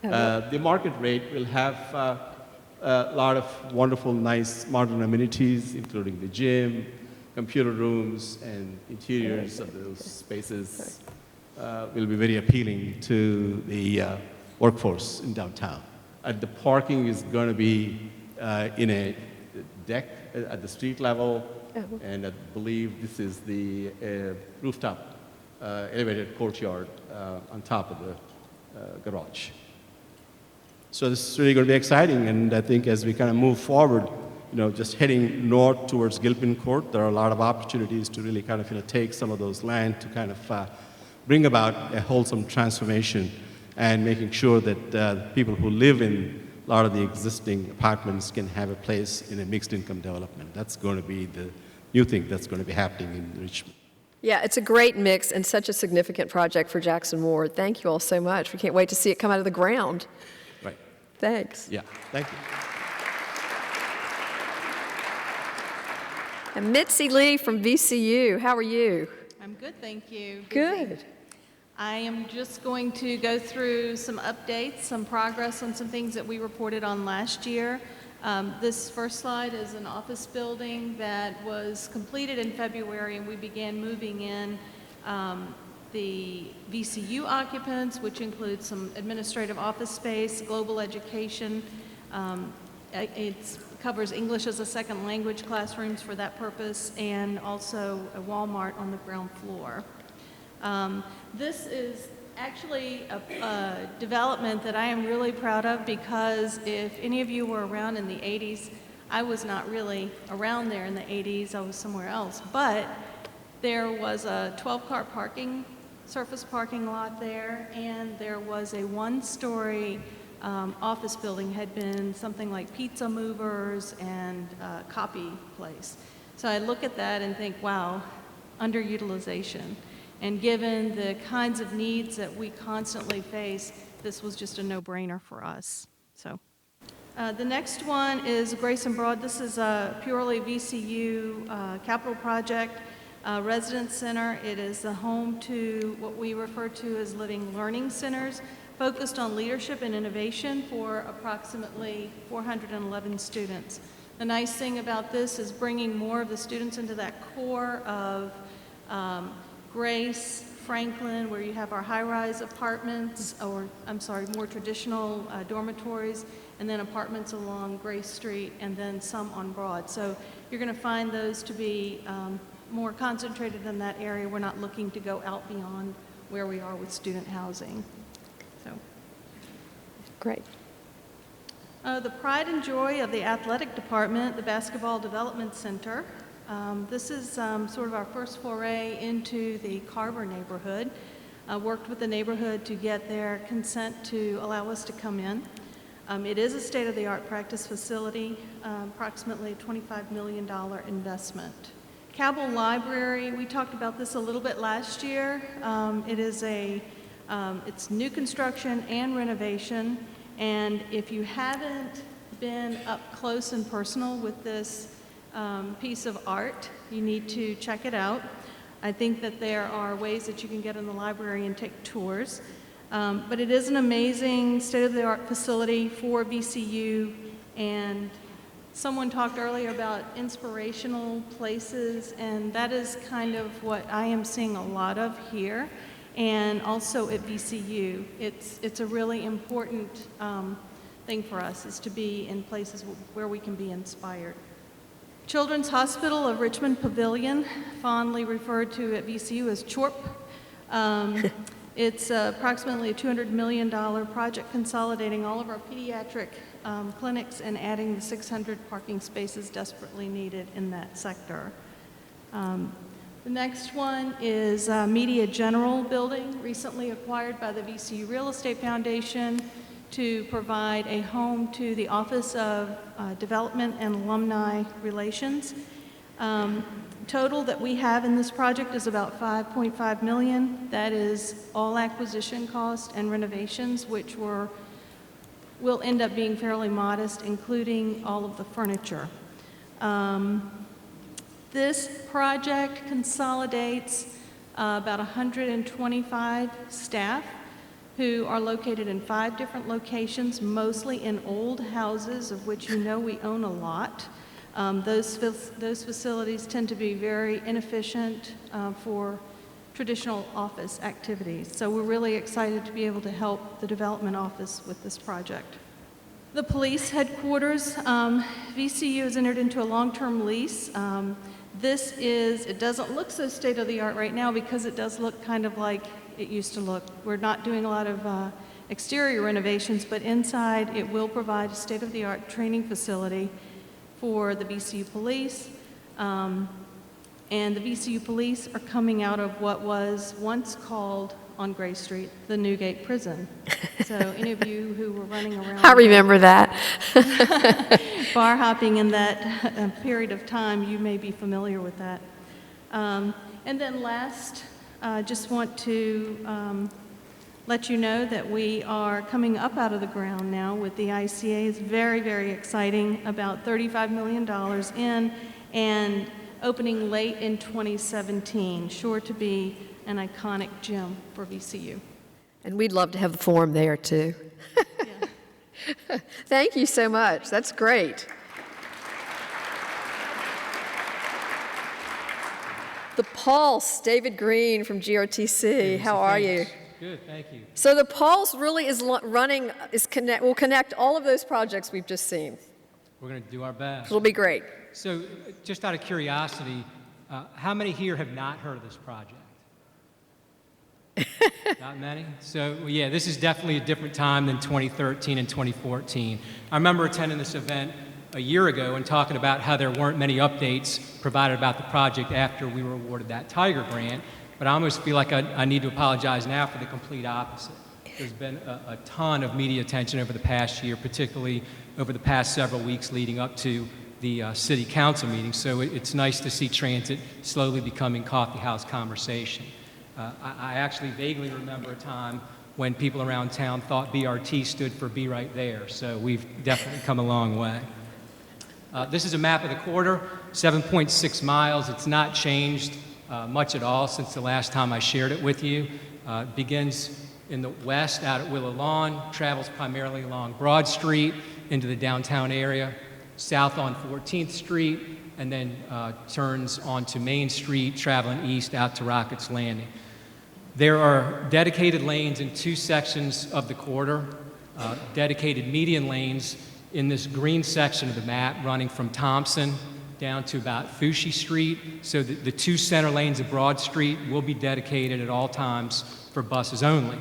The market rate will have a lot of wonderful, nice modern amenities, including the gym, computer rooms, and interiors of those spaces will be very appealing to the workforce in downtown. The parking is going to be in a deck at the street level, and I believe this is the rooftop elevated courtyard on top of the garage. So this is really going to be exciting, and I think as we kind of move forward, just heading north towards Gilpin Court, there are a lot of opportunities to really kind of take some of those land to kind of bring about a wholesome transformation and making sure that people who live in a lot of the existing apartments can have a place in a mixed income development. That's going to be the new thing that's going to be happening in Richmond. Yeah, it's a great mix and such a significant project for Jackson Ward. Thank you all so much. We can't wait to see it come out of the ground. Right. Thanks. Yeah, thank you. And Mitzi Lee from VCU, how are you? I'm good, thank you. Good. I am just going to go through some updates, some progress on some things that we reported on last year. This first slide is an office building that was completed in February, and we began moving in the VCU occupants, which includes some administrative office space, global education. It covers English as a second language classrooms for that purpose, and also a Walmart on the ground floor. This is actually a development that I am really proud of, because if any of you were around in the 80s, I was not really around there in the 80s, I was somewhere else, but there was a 12-car surface parking lot there, and there was a 1-story office building, had been something like pizza movers and copy place. So I look at that and think, wow, underutilization. And given the kinds of needs that we constantly face, this was just a no-brainer for us. So, the next one is Grace and Broad. This is a purely VCU capital project, residence center. It is the home to what we refer to as living learning centers, focused on leadership and innovation for approximately 411 students. The nice thing about this is bringing more of the students into that core of Grace, Franklin, where you have our high-rise apartments, or I'm sorry, more traditional dormitories, and then apartments along Grace Street, and then some on Broad. So you're going to find those to be more concentrated in that area. We're not looking to go out beyond where we are with student housing. So. Great. The pride and joy of the athletic department, the Basketball Development Center. This is sort of our first foray into the Carver neighborhood. Worked with the neighborhood to get their consent to allow us to come in. It is a state-of-the-art practice facility, approximately a $25 million investment. Cabell Library, we talked about this a little bit last year. It's new construction and renovation, and if you haven't been up close and personal with this piece of art, you need to check it out. I think that there are ways that you can get in the library and take tours. But it is an amazing state-of-the-art facility for VCU, and someone talked earlier about inspirational places, and that is kind of what I am seeing a lot of here, and also at VCU. It's a really important thing for us, is to be in places where we can be inspired. Children's Hospital of Richmond Pavilion, fondly referred to at VCU as CHORP. It's approximately a $200 million project consolidating all of our pediatric clinics and adding the 600 parking spaces desperately needed in that sector. The next one is Media General Building, recently acquired by the VCU Real Estate Foundation to provide a home to the Office of Development and Alumni Relations. Total that we have in this project is about $5.5 million. That is all acquisition cost and renovations, which will end up being fairly modest, including all of the furniture. This project consolidates about 125 staff who are located in 5 different locations, mostly in old houses, of which you know we own a lot. Those facilities tend to be very inefficient for traditional office activities. So we're really excited to be able to help the development office with this project. The police headquarters, VCU has entered into a long-term lease. It doesn't look so state-of-the-art right now because it does look kind of like it used to look. We're not doing a lot of exterior renovations, but inside it will provide a state-of-the-art training facility for the VCU police. And the VCU police are coming out of what was once called on Gray Street, the Newgate Prison. So any of you who were running around I remember that. bar hopping in that period of time, you may be familiar with that. And then last, just want to let you know that we are coming up out of the ground now with the ICA. It's very, very exciting, about $35 million in, and opening late in 2017, sure to be an iconic gym for VCU. And we'd love to have the forum there, too. Thank you so much. That's great. The Pulse, David Green from GRTC. How are you? Good, thank you. So the Pulse really is will connect all of those projects we've just seen. We're going to do our best. It'll be great. So just out of curiosity, how many here have not heard of this project? Not many? So, well, yeah, this is definitely a different time than 2013 and 2014. I remember attending this event a year ago and talking about how there weren't many updates provided about the project after we were awarded that Tiger grant, but I almost feel like I need to apologize now for the complete opposite. There's been a ton of media attention over the past year, particularly over the past several weeks leading up to the city council meeting, so it's nice to see transit slowly becoming coffeehouse conversation. I actually vaguely remember a time when people around town thought BRT stood for Be Right There, so we've definitely come a long way. This is a map of the corridor, 7.6 miles. It's not changed much at all since the last time I shared it with you. It begins in the west out at Willow Lawn, travels primarily along Broad Street into the downtown area, south on 14th Street, and then turns onto Main Street, traveling east out to Rockets Landing. There are dedicated lanes in 2 sections of the corridor, dedicated median lanes in this green section of the map running from Thompson down to about Fouché Street. So the two center lanes of Broad Street will be dedicated at all times for buses only.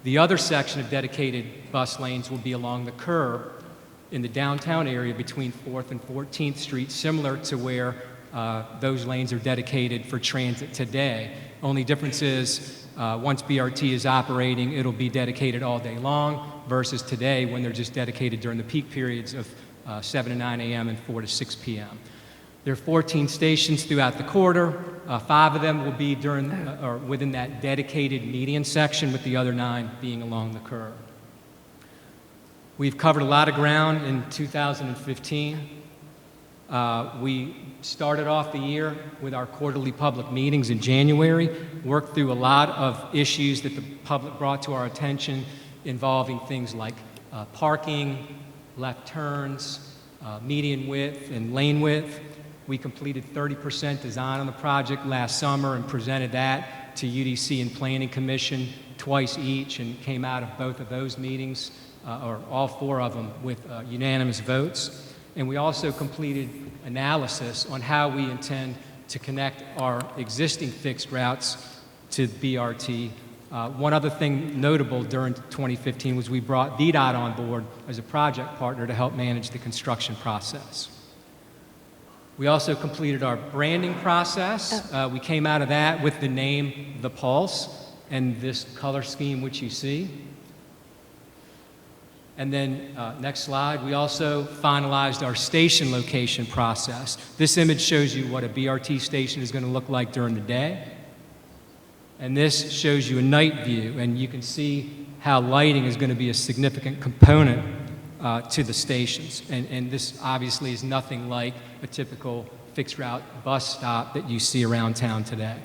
The other section of dedicated bus lanes will be along the curb in the downtown area between 4th and 14th Street, similar to where those lanes are dedicated for transit today. Only difference is once BRT is operating, it'll be dedicated all day long versus today when they're just dedicated during the peak periods of 7 to 9 a.m. and 4 to 6 p.m. There are 14 stations throughout the corridor. 5 of them will be during or within that dedicated median section, with the other 9 being along the curb. We've covered a lot of ground in 2015. We started off the year with our quarterly public meetings in January, worked through a lot of issues that the public brought to our attention involving things like parking, left turns, median width, and lane width. We completed 30% design on the project last summer and presented that to UDC and Planning Commission twice each, and came out of both of those meetings, or all 4 of them, with unanimous votes. And we also completed analysis on how we intend to connect our existing fixed routes to BRT. One other thing notable during 2015 was we brought VDOT on board as a project partner to help manage the construction process. We also completed our branding process. We came out of that with the name The Pulse and this color scheme which you see. And then, next slide, we also finalized our station location process. This image shows you what a BRT station is going to look like during the day. And this shows you a night view, and you can see how lighting is going to be a significant component to the stations. And this obviously is nothing like a typical fixed route bus stop that you see around town today.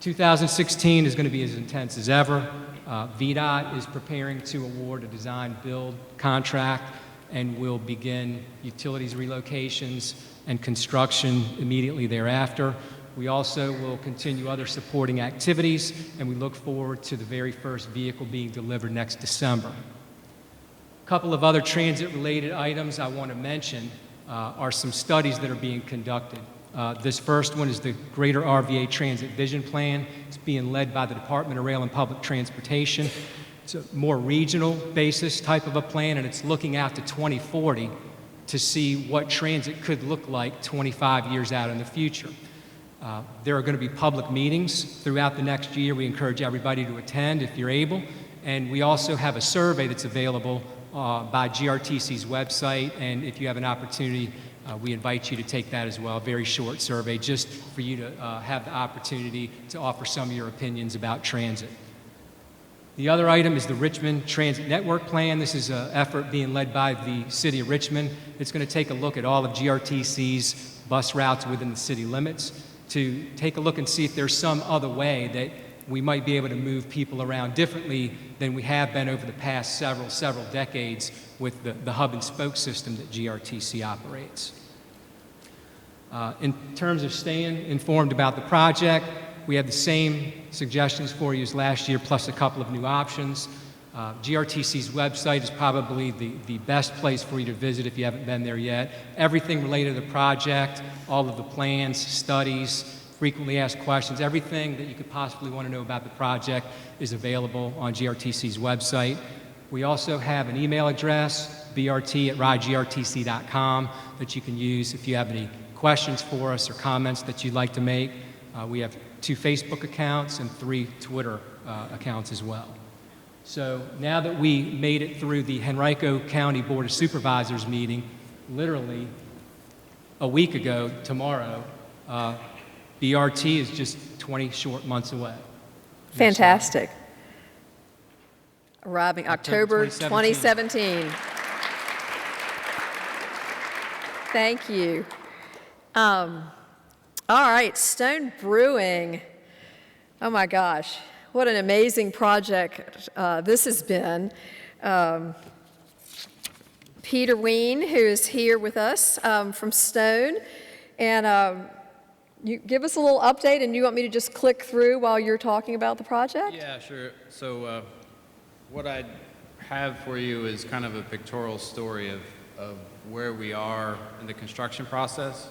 2016 is going to be as intense as ever. VDOT is preparing to award a design-build contract, and will begin utilities relocations and construction immediately thereafter. We also will continue other supporting activities, and we look forward to the very first vehicle being delivered next December. A couple of other transit-related items I want to mention are some studies that are being conducted. This first one is the Greater RVA Transit Vision Plan. It's being led by the Department of Rail and Public Transportation. It's a more regional basis type of a plan, and it's looking out to 2040 to see what transit could look like 25 years out in the future. There are going to be public meetings throughout the next year. We encourage everybody to attend if you're able. And we also have a survey that's available by GRTC's website, and if you have an opportunity, we invite you to take that as well. A very short survey just for you to have the opportunity to offer some of your opinions about transit. The other item is the Richmond Transit Network Plan. This is an effort being led by the City of Richmond. It's going to take a look at all of GRTC's bus routes within the city limits to take a look and see if there's some other way that we might be able to move people around differently than we have been over the past several decades with the hub and spoke system that GRTC operates. In terms of staying informed about the project, we have the same suggestions for you as last year, plus a couple of new options. GRTC's website is probably the best place for you to visit if you haven't been there yet. Everything related to the project, all of the plans, studies, frequently asked questions, everything that you could possibly want to know about the project is available on GRTC's website. We also have an email address, brt@ridegrtc.com, that you can use if you have any questions for us or comments that you'd like to make. We have 2 Facebook accounts and 3 Twitter accounts as well. So now that we made it through the Henrico County Board of Supervisors meeting, literally a week ago tomorrow, BRT is just 20 short months away. Fantastic. Arriving October 2017. Thank you. All right, Stone Brewing. Oh my gosh, what an amazing project this has been. Peter Ween, who is here with us from Stone, and you give us a little update, and you want me to just click through while you're talking about the project? Yeah, sure. So what I have for you is kind of a pictorial story of where we are in the construction process.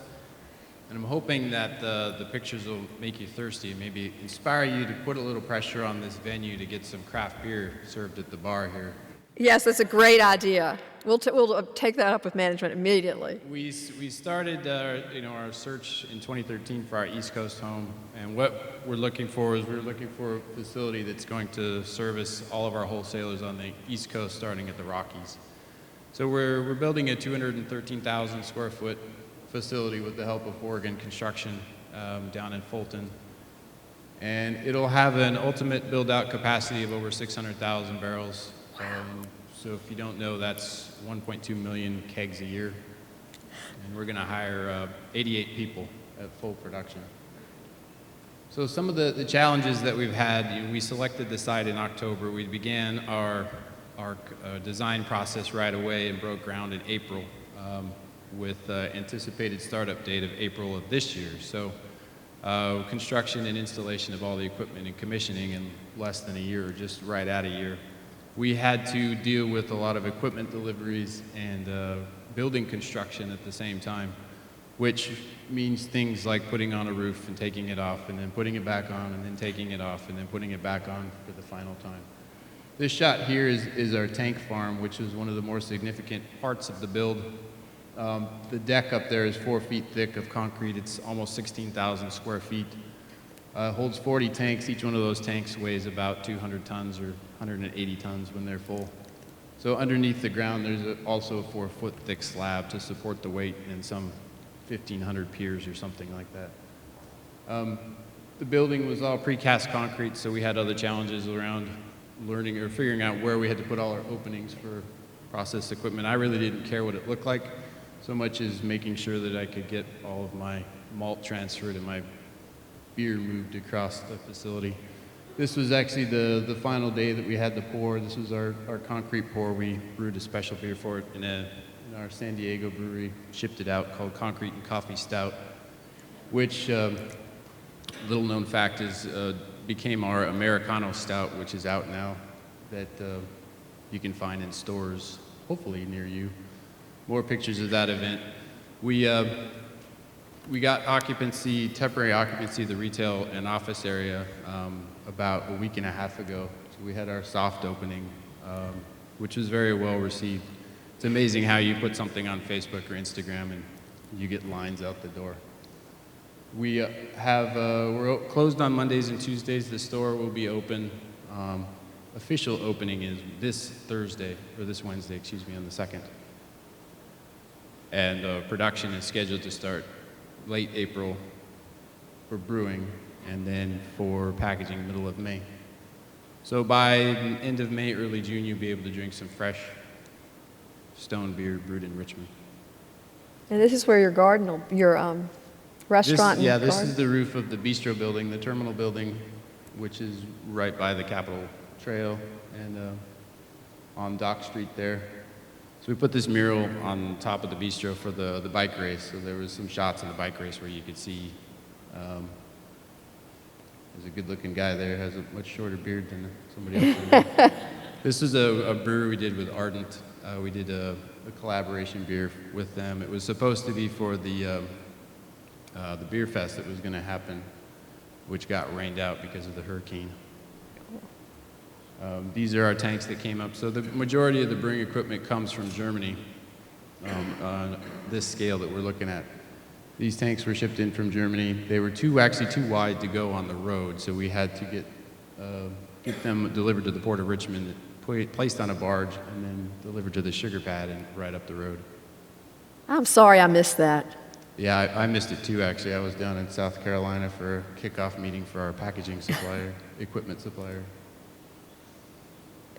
And I'm hoping that the pictures will make you thirsty and maybe inspire you to put a little pressure on this venue to get some craft beer served at the bar here. Yes, that's a great idea. We'll take that up with management immediately. We started our search in 2013 for our East Coast home, and what we're looking for is we're looking for a facility that's going to service all of our wholesalers on the East Coast, starting at the Rockies. So we're building a 213,000 square foot facility with the help of Oregon Construction down in Fulton. And it'll have an ultimate build-out capacity of over 600,000 barrels. So if you don't know, that's 1.2 million kegs a year. And we're going to hire 88 people at full production. So some of the challenges that we've had, we selected the site in October. We began our design process right away and broke ground in April. With anticipated startup date of April of this year. So construction and installation of all the equipment and commissioning in less than a year, or just right at a year. We had to deal with a lot of equipment deliveries and building construction at the same time, which means things like putting on a roof and taking it off, and then putting it back on, and then taking it off, and then putting it back on for the final time. This shot here is our tank farm, which is one of the more significant parts of the build. The deck up there is 4 feet thick of concrete. It's almost 16,000 square feet. Holds 40 tanks. Each one of those tanks weighs about 200 tons or 180 tons when they're full. So underneath the ground, there's also a 4-foot thick slab to support the weight and some 1,500 piers or something like that. The building was all precast concrete, so we had other challenges around learning or figuring out where we had to put all our openings for process equipment. I really didn't care what it looked like so much as making sure that I could get all of my malt transferred and my beer moved across the facility. This was actually the final day that we had the pour. This was our concrete pour. We brewed a special beer for it in our San Diego brewery, shipped it out, called Concrete and Coffee Stout, which, little known fact, is became our Americano Stout, which is out now, that you can find in stores, hopefully near you. More pictures of that event. We got occupancy, temporary occupancy of the retail and office area about a week and a half ago. So we had our soft opening, which was very well received. It's amazing how you put something on Facebook or Instagram and you get lines out the door. We're closed on Mondays and Tuesdays. The store will be open. Official opening is this Wednesday, excuse me, on the 2nd. And production is scheduled to start late April for brewing, and then for packaging middle of May. So by the end of May, early June, you'll be able to drink some fresh stone beer brewed in Richmond. And this is where your garden, your restaurant. This is the roof of the bistro building, the terminal building, which is right by the Capitol Trail and on Dock Street there. So we put this mural on top of the bistro for the bike race. So there was some shots of the bike race where you could see there's a good-looking guy there, has a much shorter beard than somebody else. This is a brewery we did with Ardent. We did a collaboration beer with them. It was supposed to be for the beer fest that was going to happen, which got rained out because of the hurricane. These are our tanks that came up. So the majority of the brewing equipment comes from Germany on this scale that we're looking at. These tanks were shipped in from Germany. They were actually too wide to go on the road, so we had to get them delivered to the Port of Richmond, placed on a barge, and then delivered to the sugar pad and right up the road. I'm sorry I missed that. Yeah, I missed it too, actually. I was down in South Carolina for a kickoff meeting for our packaging supplier, equipment supplier.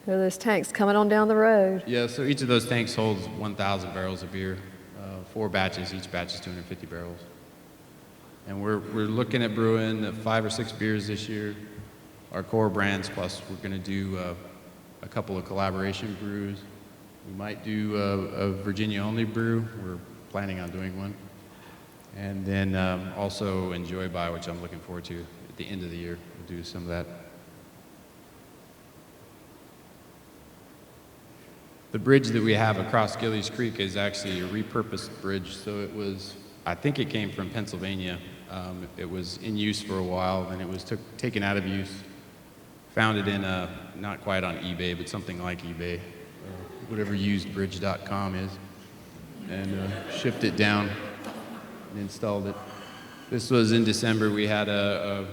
There are those tanks coming on down the road. Yeah, so each of those tanks holds 1,000 barrels of beer, 4 batches. Each batch is 250 barrels. And we're looking at brewing 5 or 6 beers this year, our core brands, plus we're going to do a couple of collaboration brews. We might do a Virginia-only brew. We're planning on doing one. And then also Enjoy By, which I'm looking forward to at the end of the year. We'll do some of that. The bridge that we have across Gillies Creek is actually a repurposed bridge. So it was, I think it came from Pennsylvania. It was in use for a while, then it was taken out of use. Found it in, not quite on eBay, but something like eBay, or whatever usedbridge.com is, and shipped it down and installed it. This was in December. We had a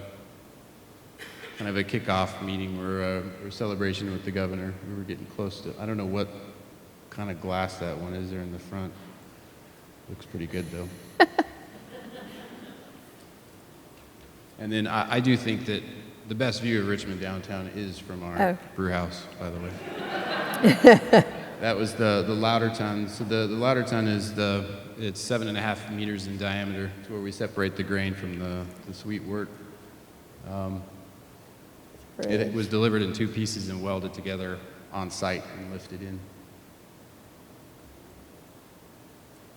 kind of a kickoff meeting or celebration with the governor. We were getting close to, I don't know what kind of glass that one is there in the front. Looks pretty good though. And then I do think that the best view of Richmond downtown is from our brew house, by the way. That was the louder ton. So the louder ton is it's 7.5 meters in diameter to where we separate the grain from the sweet wort. It was delivered in 2 pieces and welded together on site and lifted in.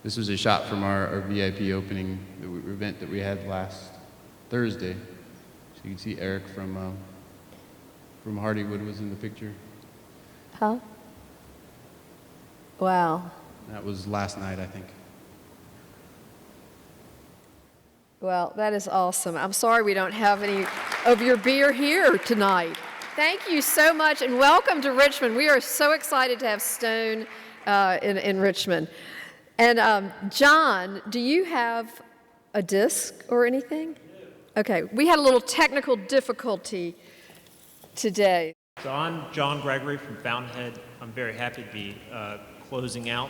This was a shot from our VIP opening event that we had last Thursday. So you can see Eric from Hardywood was in the picture. Huh? Wow. That was last night, I think. Well, that is awesome. I'm sorry we don't have any of your beer here tonight. Thank you so much, and welcome to Richmond. We are so excited to have Stone in Richmond. And John, do you have a disc or anything? Okay, we had a little technical difficulty today. So I'm John Gregory from Fountainhead. I'm very happy to be closing out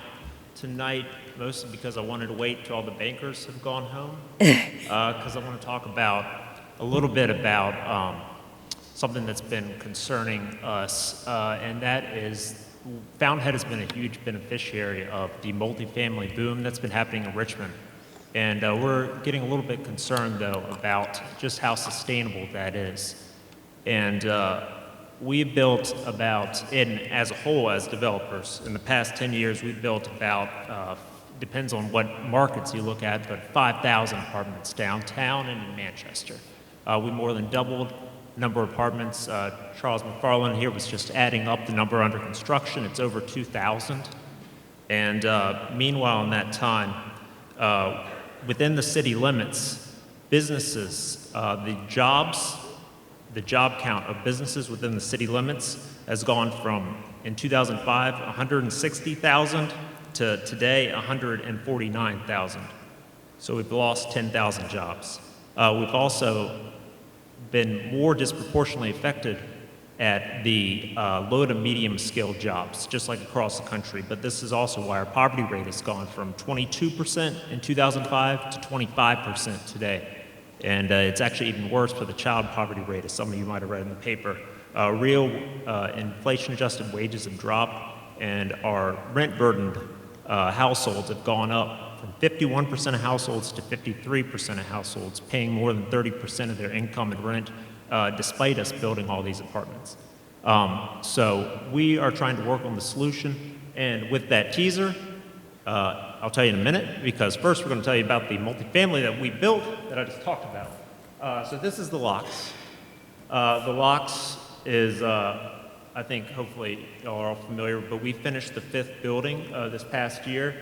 tonight, mostly because I wanted to wait till all the bankers have gone home, because I want to talk a little bit about something that's been concerning us, and that is Fountainhead has been a huge beneficiary of the multifamily boom that's been happening in Richmond. And we're getting a little bit concerned, though, about just how sustainable that is. And we built about, as a whole, as developers, in the past 10 years, we've built about, depends on what markets you look at, but 5,000 apartments downtown and in Manchester. We more than doubled the number of apartments. Charles Macfarlane here was just adding up the number under construction. It's over 2,000. And meanwhile, in that time, within the city limits, businesses, the job count of businesses within the city limits has gone from, in 2005, 160,000 to today, 149,000. So we've lost 10,000 jobs. We've also been more disproportionately affected at the low to medium skilled jobs, just like across the country. But this is also why our poverty rate has gone from 22% in 2005 to 25% today. And it's actually even worse for the child poverty rate, as some of you might have read in the paper. Real inflation-adjusted wages have dropped, and our rent-burdened households have gone up from 51% of households to 53% of households, paying more than 30% of their income in rent, despite us building all these apartments. So we are trying to work on the solution, and with that teaser, I'll tell you in a minute, because first we're going to tell you about the multifamily that we built that I just talked about. So this is the Locks. The Locks is, I think, hopefully y'all are all familiar, but we finished the 5th building this past year.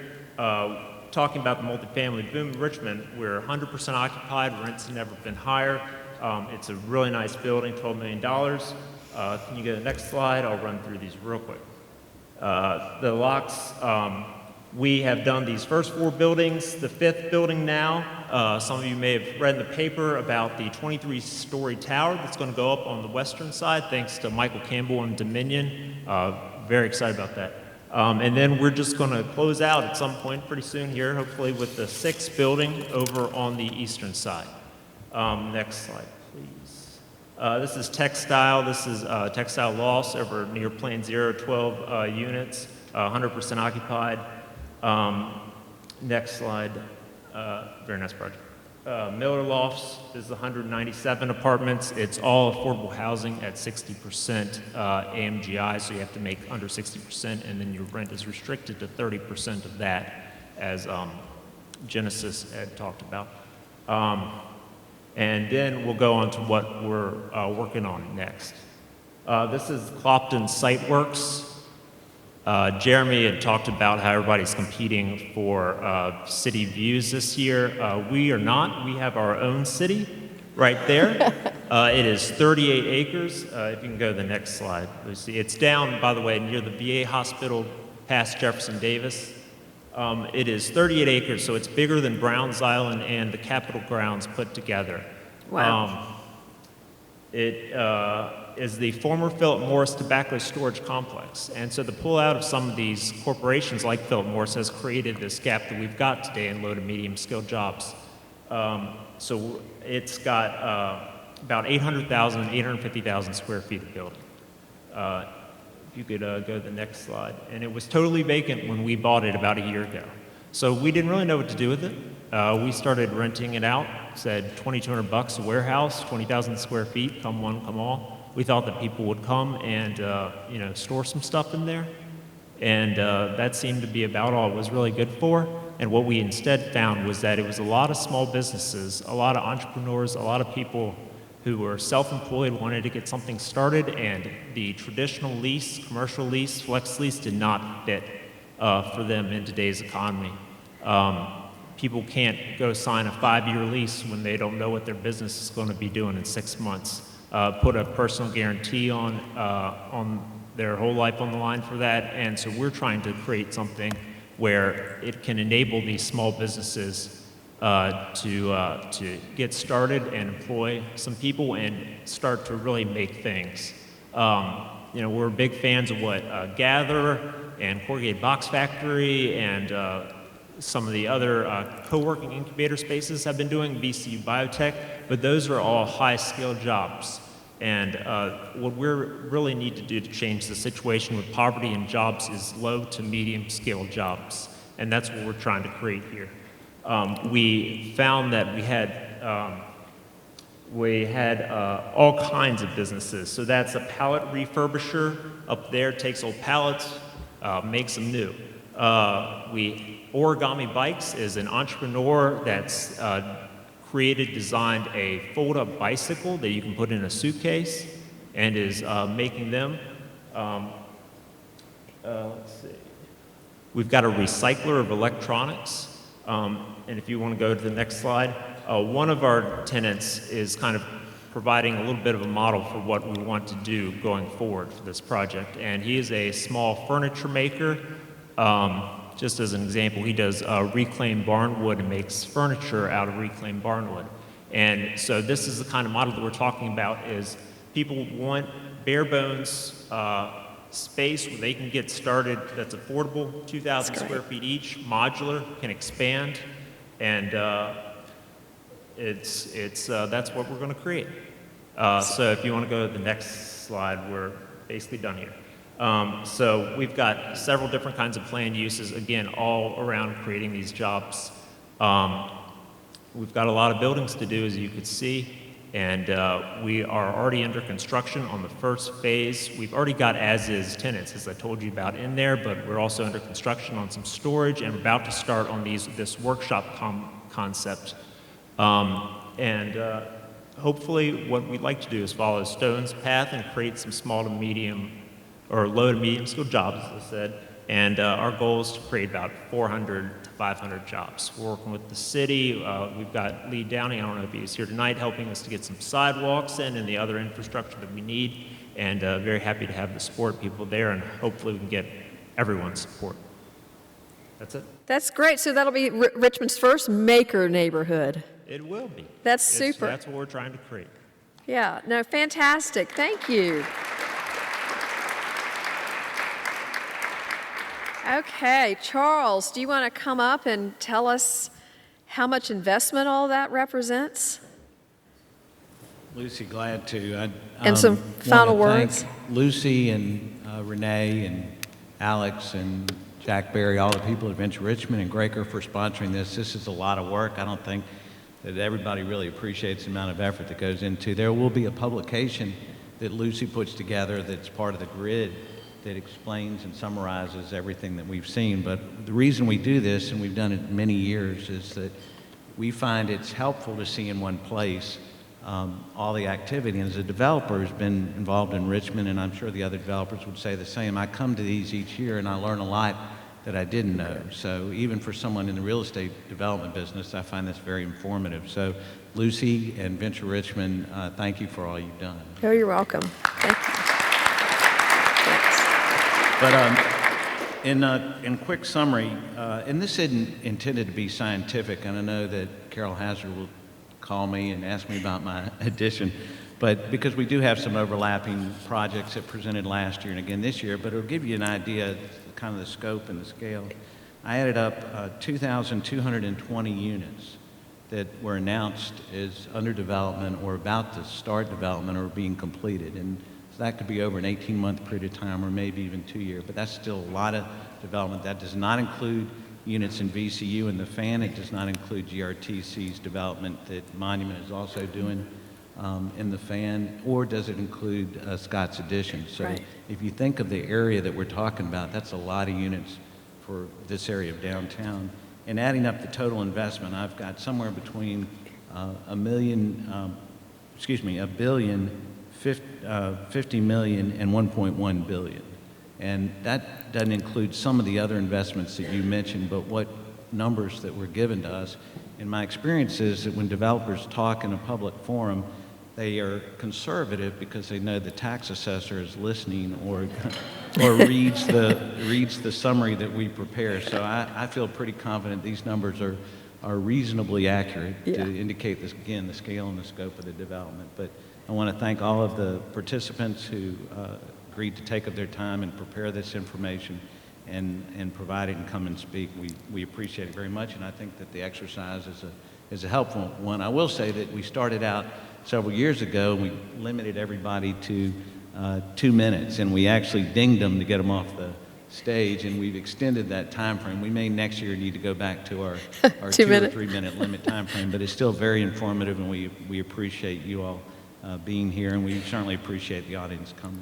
Talking about the multifamily boom in Richmond, we're 100% occupied, rents have never been higher. It's a really nice building, $12 million. Can you go to the next slide? I'll run through these real quick. The Locks, we have done these first 4 buildings, the 5th building now. Some of you may have read in the paper about the 23-story tower that's going to go up on the western side, thanks to Michael Campbell and Dominion. Very excited about that. And then we're just going to close out at some point pretty soon here, hopefully with the 6th building over on the eastern side. Next slide, please. This is textile. This is textile loss over near Plan Zero, 12 units, 100% occupied. Next slide. Very nice project. Miller Lofts is 197 apartments. It's all affordable housing at 60% AMGI, so you have to make under 60%, and then your rent is restricted to 30% of that, as Genesis had talked about. And then we'll go on to what we're working on next. This is Clopton Site Works. Jeremy had talked about how everybody's competing for city views this year. We are not. We have our own city right there. It is 38 acres. If you can go to the next slide, Lucy. It's down, by the way, near the VA hospital past Jefferson Davis. It is 38 acres, so it's bigger than Browns Island and the Capitol grounds put together. Wow. It is the former Philip Morris tobacco storage complex. And so the pullout of some of these corporations like Philip Morris has created this gap that we've got today in low to medium skilled jobs. So it's got about 800,000 and 850,000 square feet of building. If you could go to the next slide. And it was totally vacant when we bought it about a year ago. So we didn't really know what to do with it. We started renting it out, said $2,200 a warehouse, 20,000 square feet, come one, come all. We thought that people would come and store some stuff in there. And that seemed to be about all it was really good for. And what we instead found was that it was a lot of small businesses, a lot of entrepreneurs, a lot of people who were self-employed, wanted to get something started, and the traditional lease, commercial lease, flex lease did not fit for them in today's economy. People can't go sign a 5-year lease when they don't know what their business is going to be doing in 6 months. Put a personal guarantee on their whole life on the line for that, and so we're trying to create something where it can enable these small businesses to get started and employ some people and start to really make things. We're big fans of what Gather and Corrugated Box Factory and some of the other co-working incubator spaces have been doing, VCU Biotech, but those are all high-skilled jobs. And what we really need to do to change the situation with poverty and jobs is low to medium-skilled jobs, and that's what we're trying to create here. We found that we had all kinds of businesses. So that's a pallet refurbisher up there, takes old pallets, makes them new. Origami Bikes is an entrepreneur that's designed a fold-up bicycle that you can put in a suitcase and is making them. Let's see. We've got a recycler of electronics. And if you want to go to the next slide, one of our tenants is kind of providing a little bit of a model for what we want to do going forward for this project. And he is a small furniture maker. Just as an example, he does reclaimed barnwood and makes furniture out of reclaimed barnwood. And so this is the kind of model that we're talking about is people want bare bones space where they can get started that's affordable, 2,000 square feet each, modular, can expand, and that's what we're going to create. So if you want to go to the next slide, we're basically done here. So we've got several different kinds of planned uses, again, all around creating these jobs. We've got a lot of buildings to do, as you could see, and we are already under construction on the first phase. We've already got as-is tenants, as I told you about, in there, but we're also under construction on some storage, and we're about to start on this workshop concept. Hopefully what we'd like to do is follow Stone's path and create some small to medium or low to medium skilled jobs, as I said, and our goal is to create about 400 to 500 jobs. We're working with the city. We've got Lee Downey, I don't know if he's here tonight, helping us to get some sidewalks in and the other infrastructure that we need, and very happy to have the support people there, and hopefully we can get everyone's support. That's it. That's great. So that'll be Richmond's first maker neighborhood. It will be. That's super. That's what we're trying to create. Yeah, no, fantastic. Thank you. Okay, Charles, do you want to come up and tell us how much investment all that represents? Lucy, glad to. And some final words. Lucy and Renee and Alex and Jack Berry, all the people at Venture Richmond and Graker for sponsoring this. This is a lot of work. I don't think that everybody really appreciates the amount of effort that goes into. There will be a publication that Lucy puts together that's part of the grid that explains and summarizes everything that we've seen. But the reason we do this, and we've done it many years, is that we find it's helpful to see in one place all the activity. And as a developer who's been involved in Richmond, and I'm sure the other developers would say the same, I come to these each year and I learn a lot that I didn't know. So even for someone in the real estate development business, I find this very informative. So Lucy and Venture Richmond, thank you for all you've done. Oh, you're welcome. Thank you. But in quick summary, and this isn't intended to be scientific, and I know that Carol Hazard will call me and ask me about my addition, but because we do have some overlapping projects that presented last year and again this year, but it'll give you an idea of kind of the scope and the scale. I added up 2,220 units that were announced as under development or about to start development or being completed. And so that could be over an 18-month period of time or maybe even 2 years, but that's still a lot of development. That does not include units in VCU and the FAN. It does not include GRTC's development that Monument is also doing in the FAN, or does it include Scott's Addition? So Right. if you think of the area that we're talking about, that's a lot of units for this area of downtown. And adding up the total investment, I've got somewhere between $1 billion, 50 million, and 1.1 billion. And that doesn't include some of the other investments that you mentioned, but what numbers that were given to us. And my experience is that when developers talk in a public forum, they are conservative because they know the tax assessor is listening or reads the summary that we prepare. So I feel pretty confident these numbers are reasonably accurate to indicate this, again, the scale and the scope of the development. But I want to thank all of the participants who agreed to take up their time and prepare this information and provide it and come and speak. We appreciate it very much, and I think that the exercise is a helpful one. I will say that we started out several years ago, and we limited everybody to 2 minutes, and we actually dinged them to get them off the stage, and we've extended that time frame. We may next year need to go back to our 2 or 3 minute limit time frame, but it's still very informative, and we appreciate you all being here, and we certainly appreciate the audience coming.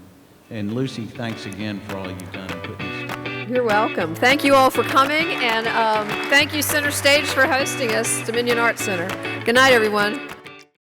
And Lucy, thanks again for all you've done in putting this together. You're welcome. Thank you all for coming, and thank you Center Stage for hosting us, Dominion Arts Center. Good night, everyone.